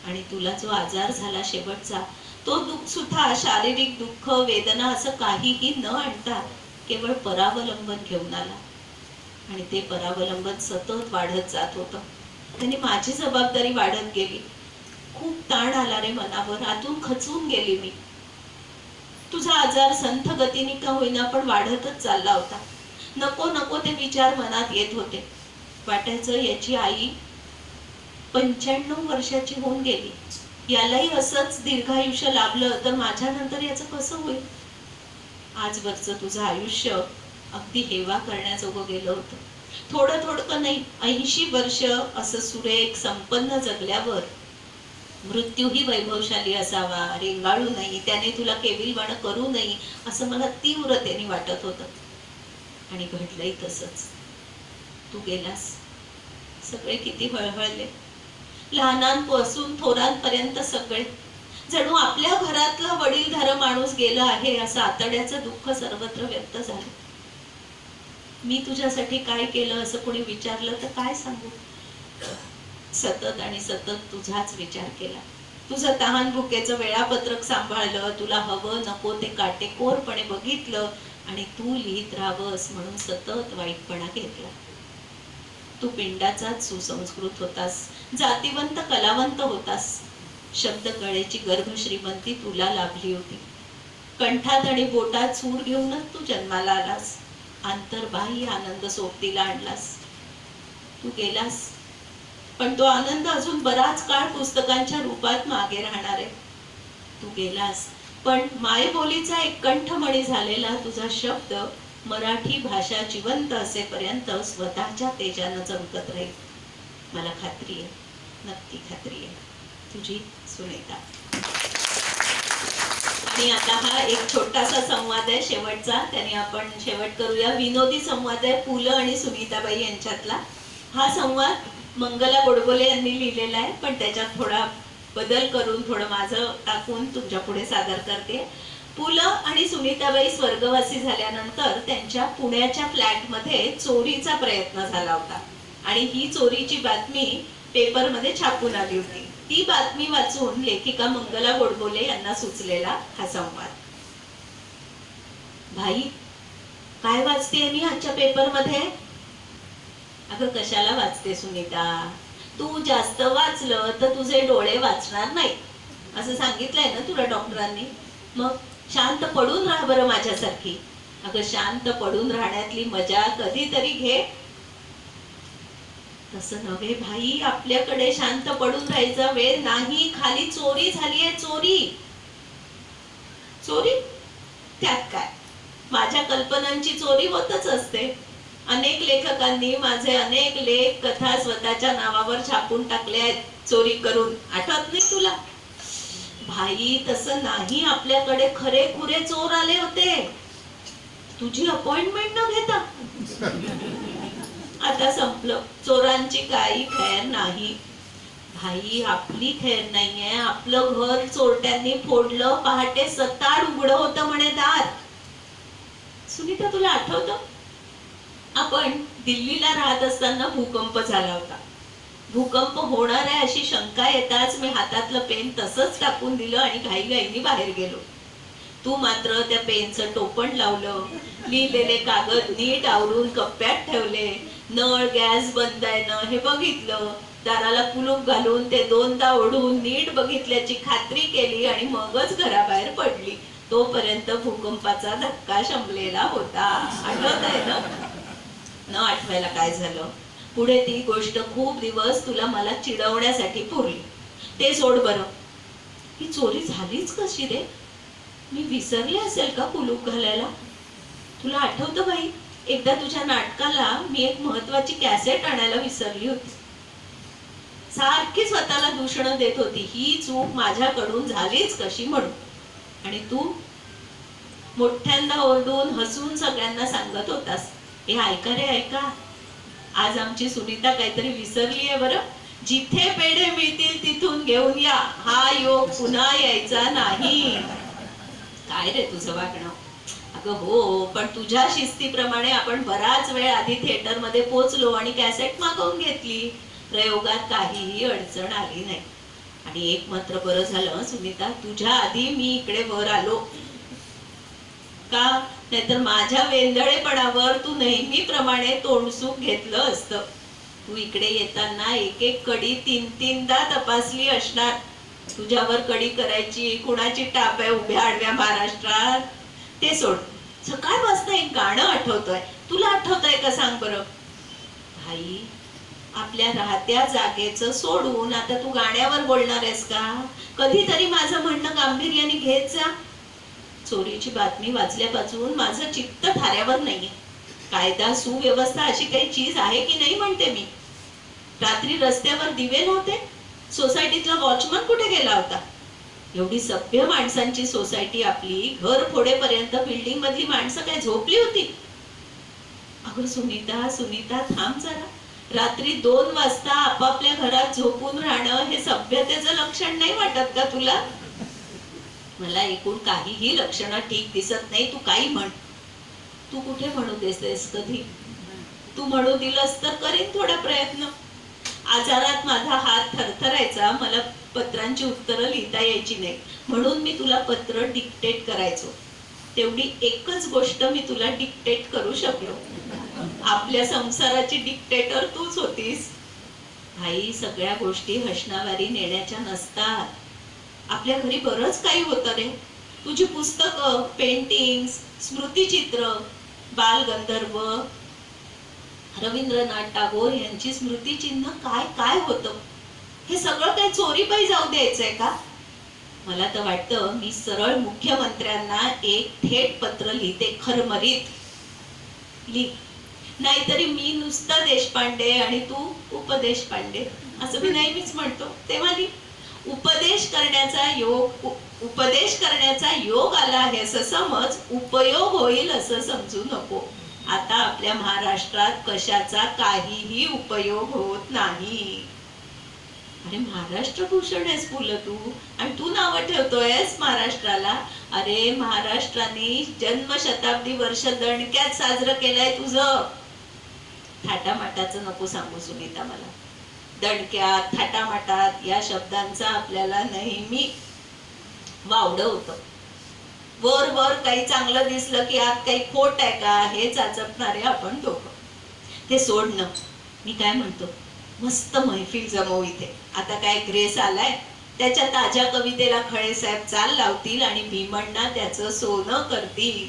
[SPEAKER 1] आणि तुला जो आजार झाला शेवटचा तो दुःख सुद्धा शारीरिक दुःख वेदना असं काहीही न आणता केवळ परावलंबन घेऊन आला. आणि ते परावलंबन सतत वाढत जात होतं. त्याने माझी जबाबदारी वाढत गेली. खूप ताण आला रे मनावर. आतून खचून गेली मी. तुझा आजार संथ गतीने का होईना पण वाढतच चालला होता. नको नको ते विचार मनात येत होते. वाटायचं याची आई 95 वर्षाची होऊन गेली. यालाही असंच दीर्घायुष्य लाभलं तर माझ्या नंतर याचं कसं होईल. आजवरचं तुझं आयुष्य अगदी हेवा करण्याजोगं गेलं होतं. थोडं थोडकं नाही 80 वर्ष असं सुरेख संपन्न जगल्यावर मृत्यूही वैभवशाली असावा, रेंगाळू नाही, त्याने तुला केविलवाणं करू नये असं मला तीव्रतेने वाटत होतं. आणि घडलंय तसंच. तू गेलास. सगळे किती हळहळले. लहानांपासून थोरांपर्यंत सगळे. जणू आपल्या घरातला वडीलधारा माणूस गेला आहे असं आतड्याचं दुःख सर्वत्र व्यक्त झालं. मी तुझ्यासाठी काय केलं असं कोणी विचारलं तर काय सांगू. सतत आणि सतत तुझाच विचार केला. तुझं तहान भुकेचं वेळापत्रक सांभाळलं. तुला हवं नको ते काटेकोरपणे बघितलं आणि तू लिहित राहावंस म्हणून सतत वाईटपणा घेतला. तू पिंडाचाच सुसंस्कृत होतास. जातीवंत कलावंत होतास. शब्द कळेची गर्भ श्रीमंती तुला लाभली होती. कंठात आणि बोटात सूर घेऊनच तू जन्माला आलास. आंतरबाह्य आनंद सोबतीला आणलास. तू गेलास. पण तो आनंद अजून बराच काळ पुस्तकांच्या रूपात मागे राहणार आहे. तू गेलास. पण मायबोलीचा एक कंठमणी झालेला तुझा शब्द मराठी भाषा जिवंत असेपर्यंत स्वतःच्या तेजानं चमकत राहील. मला खात्री आहे. नक्की खात्री आहे. तुझी सुनीता. आणि आता हा एक छोटासा संवाद आहे शेवटचा. त्याने आपण शेवट करूया. विनोदी संवाद आहे पु ल आणि सुनीताबाई यांच्यातला. हा संवाद मंगला गोडबोले यांनी लिहिलेला आहे पण त्याच्यात थोडा बदल करून थोडं माझं टाकून तुमच्या पुढे सादर करते. पु ल आणि सुनीताबाई स्वर्गवासी झाल्यानंतर त्यांच्या पुण्याच्या फ्लॅटमध्ये चोरीचा प्रयत्न झाला होता आणि ही चोरीची बातमी पेपरमध्ये छापून आली होती. ती बातमी वाचून लेखिका मंगला गोडबोले यांना सुचलेला हा संवाद. भाई काय वाचते मी आजच्या पेपरमध्ये. अगं कशाला वाचते सुनीता. तू जास्त वाचलं तर तुझे डोळे वाचणार नाही असं सांगितलंय ना तुला डॉक्टरांनी. मग शांत पडून राहा बरं माझ्यासारखी. अगं शांत पडून राहण्यातली मजा कधीतरी घे. तसं नव्हे भाई. आपल्याकडे शांत पडून राहायचा वेळ नाही. खाली चोरी झालीये. चोरी चोरी त्यात काय. माझ्या कल्पनांची चोरी होतच असते. अनेक लेखकांनी माझे अनेक लेख कथा स्वतःच्या नावावर छापून टाकले आहेत चोरी करून. आठवत नाही तुला. भाई तसं नाही. आपल्याकडे खरे खुरे चोर आले होते. तुझी अपॉइंटमेंट न घेता. आता संपलं. चोरांची काही खैर नाही. भाई आपली खैर नाहीये. आपलं घर चोरट्यांनी फोडलं. पहाटे 7 उघडं होतं म्हणे दार. सुनीता तुला आठवतं आपण दिल्लीला राहत असताना भूकंप झाला होता. भूकंप होणार आहे अशी शंका येताच मी हातातलं पेन तसंच टाकून दिलं आणि घाईघाईने बाहेर गेलो. तू मात्र त्या पेनचं टोपण लावलं, लिहिलेले कागद नीट आवरून कप्प्यात ठेवले, नळ गॅस बंद आहे ना हे बघितलं, दाराला कुलूप घालून ते दोनदा ओढून नीट बघितल्याची खात्री केली आणि मगच घराबाहेर पडली. तोपर्यंत भूकंपाचा धक्का शमलेला होता. आठवत आहे ना? न आठवायला काय झालं? पुढे ती गोष्ट खूप दिवस तुला मला चिडवण्यासाठी पुरली. ते सोड बरं, ही चोरी झालीच कशी रे? मी विसरले असेल का कुलूप घालायला? तुला आठवतं बाई, एकदा तुझ्या नाटकाला मी एक महत्वाची कॅसेट आणायला विसरली होती. सारखी स्वतःला दूषण देत होती, ही चूक माझ्याकडून झालीच कशी म्हणून. आणि तू मोठ्यांदा ओरडून हसून सगळ्यांना सांगत होतास, हे ऐका रे ऐका, आज आमची सुनीता काहीतरी विसरली आहे बरं, जिथे पेढे मिळतील तिथून घेऊन या, हा योग पुन्हा यायचा नाही. काय रे तुझं वागणं? अगं हो, पण तुझ्या शिस्तीप्रमाणे आपण बराच वेळ आधी थिएटर मध्ये पोहोचलो आणि कॅसेट मागवून घेतली. प्रयोगात काहीही अडचण आली नाही. आणि एक मात्र बरं झालं सुनीता, तुझ्या आधी मी इकडे वर आलो. का? नाहीतर माझ्या वेंधळेपणावर तू नेहमीप्रमाणे तोंडसूक घेतलं असतं. तू इकडे येताना एक एक कडी तीनदा तपासली असणार. तुझ्यावर कडी करायची कुणाची टाप आहे उभ्या आडव्या महाराष्ट्रात? ते सोड, सकाळपासून एक गाणं आठवतंय, तुला आठवतंय का सांग बरं? भाई, आपल्या राहत्या जागेचं सोडून आता तू गाण्यावर बोलणार आहेस का? कधीतरी माझं म्हणणं गांभीर्याने घेत जा. चोरीची बातमी वाचल्यापासून माझं चित्त थाऱ्यावर नाहीये. कायदा सुव्यवस्था अशी काही चीज आहे की नाही म्हणते मी. रात्री रस्त्यावर दिवे नव्हते, सोसायटीतला वॉचमन कुठे गेला होता? एवढी सभ्य माणसांची सोसायटी आपली, घर फोडेपर्यंत बिल्डिंग मधली माणसं काय झोपली होती? अगं सुनीता सुनीता, थांब जरा. रात्री 2 वाजता आपापल्या घरात झोपून राहणं हे सभ्यतेचं लक्षण नाही वाटत का तुला? मला एकूण काहीही लक्षणं ठीक दिसत नाही. तू काही म्हण, तू कुठे म्हणू देतेस कधी? तू म्हणू दिलंस तर करीन थोडा प्रयत्न. आजारात माझा हात थरथरायचा, मला पत्रांची उत्तरं लिहिता यायची नाही, म्हणून मी तुला पत्र डिक्टेट करायचो. तेवढी एकच गोष्ट मी तुला डिक्टेट करू शकलो. आपल्या संसाराची डिक्टेटर तूच होतीस. भाई, सगळ्या गोष्टी हसणावारी नेण्याच्या नसतात. आपल्या घरी बरंच काही होतं रे. तुझी पुस्तकं, पेंटिंग्स, स्मृतिचित्र, बालगंधर्व, रवींद्रनाथ टागोर यांची स्मृतिचिन्ह काय काय होतं. हे सगळं काही चोरीपायी जाऊ द्यायचंय का? मला तर वाटतं मी सरळ मुख्यमंत्र्यांना एक थेट पत्र लिहिते, खरमरीत लिह. नाहीतरी मी नुसतं देशपांडे आणि तू उपदेशपांडे असं मी नेहमीच म्हणतो. तेव्हा उपदेश करण्याचा योग आला आहे असं समज, उपयोग होईल असं समजू नको. आता आपल्या महाराष्ट्रात कशाचा काहीही उपयोग होत नाही. अरे महाराष्ट्र भूषण आहेस फुलं तू, आणि तू नावं ठेवतोयस महाराष्ट्राला. अरे महाराष्ट्राने जन्मशताब्दी वर्ष दणक्यात साजरं केलंय तुझं. थाटामाटाचं नको सांगू सुनीता मला. दणक्यात थाटामाटात या शब्दांचा आपल्याला नेहमी वावडं होतं. वर वर काही चांगलं दिसलं की आत काही खोट आहे का हे चाचपणारे आपण दोघं. ते सोडणं, मी काय म्हणतो, मस्त मैफिल जमवू इथे. आता काय ग्रेस आलाय, त्याच्या ताज्या कवितेला खळे साहेब चाल लावतील आणि भीमण्णा त्याचं सोनं करतील.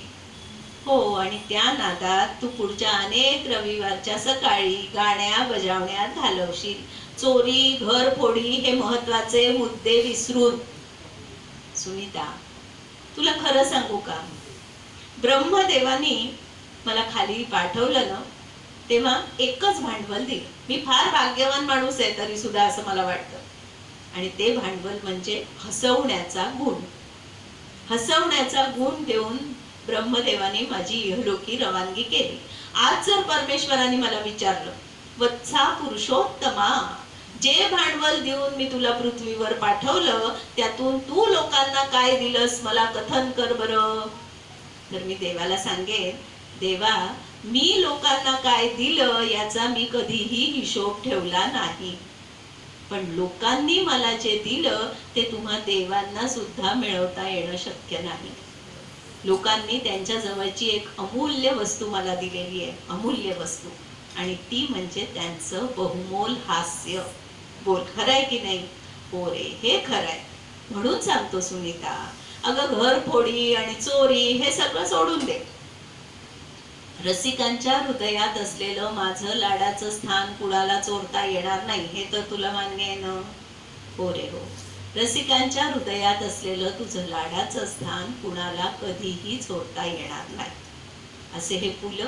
[SPEAKER 1] हो, आणि त्या नादात तू पुढच्या अनेक रविवारच्या सकाळी गाण्या बजावण्यात घालवशील. चोरी, घरफोडी हे महत्वाचे मुद्दे विसरून. सुनीता, तुला खरं सांगू का, ब्रह्मदेवानी मला खाली पाठवलं ना, तेव्हा एकच भांडवल दिलं. मी फार भाग्यवान माणूस आहे तरी सुद्धा असं मला वाटतं. आणि ते भांडवल म्हणजे हसवण्याचा गुण. हसवण्याचा गुण देऊन ब्रह्मदेवाने माझी इहलोकी रवानगी केली. आज जर परमेश्वराने मला विचारलं, वत्सा पुरुषोत्तमा, जे भांडवल देऊन मी तुला पृथ्वीवर पाठवलं त्यातून तू लोकांना काय दिलंस मला कथन कर बरं. तर मी देवाला सांगेन, देवा, मी लोकांना काय दिलं याचा मी कधीही हिशोब ठेवला नाही, पण लोकांनी मला जे दिलं ते तुम्हा देवांना सुद्धा मिळवता येणं शक्य नाही. लोकांनी त्यांच्या जवळची एक अमूल्य वस्तू मला दिलेली आहे, अमूल्य वस्तू, आणि ती म्हणजे त्यांचं बहुमोल हास्य. बोल, खरंय की नाही? हो रे, हे खरंय. म्हणून सांगतो सुनीता, अगं घरफोडी आणि चोरी हे सगळं सोडून दे. रसिकांच्या हृदयात असलेलं माझं लाडाचं स्थान कुणाला चोरता येणार नाही, हे तर तुला मान्य आहे ना? हो रे हो. रसिकांच्या हृदयात असलेलं तुझं लाडाचं स्थान कुणाला कधीही चोरता येणार नाही. असे हे पु ल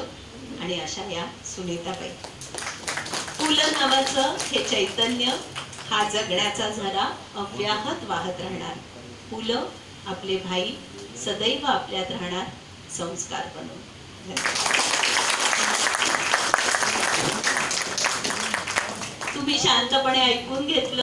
[SPEAKER 1] आणि अशा या सुनीताबाई. पु ल नावाचं हे चैतन्य, हा जगण्याचा झरा अव्याहत वाहत राहणार. पु ल आपले भाई सदैव आपल्यात राहणार, संस्कार बनवून. तुम्ही शांतपणे ऐकून घेतलं.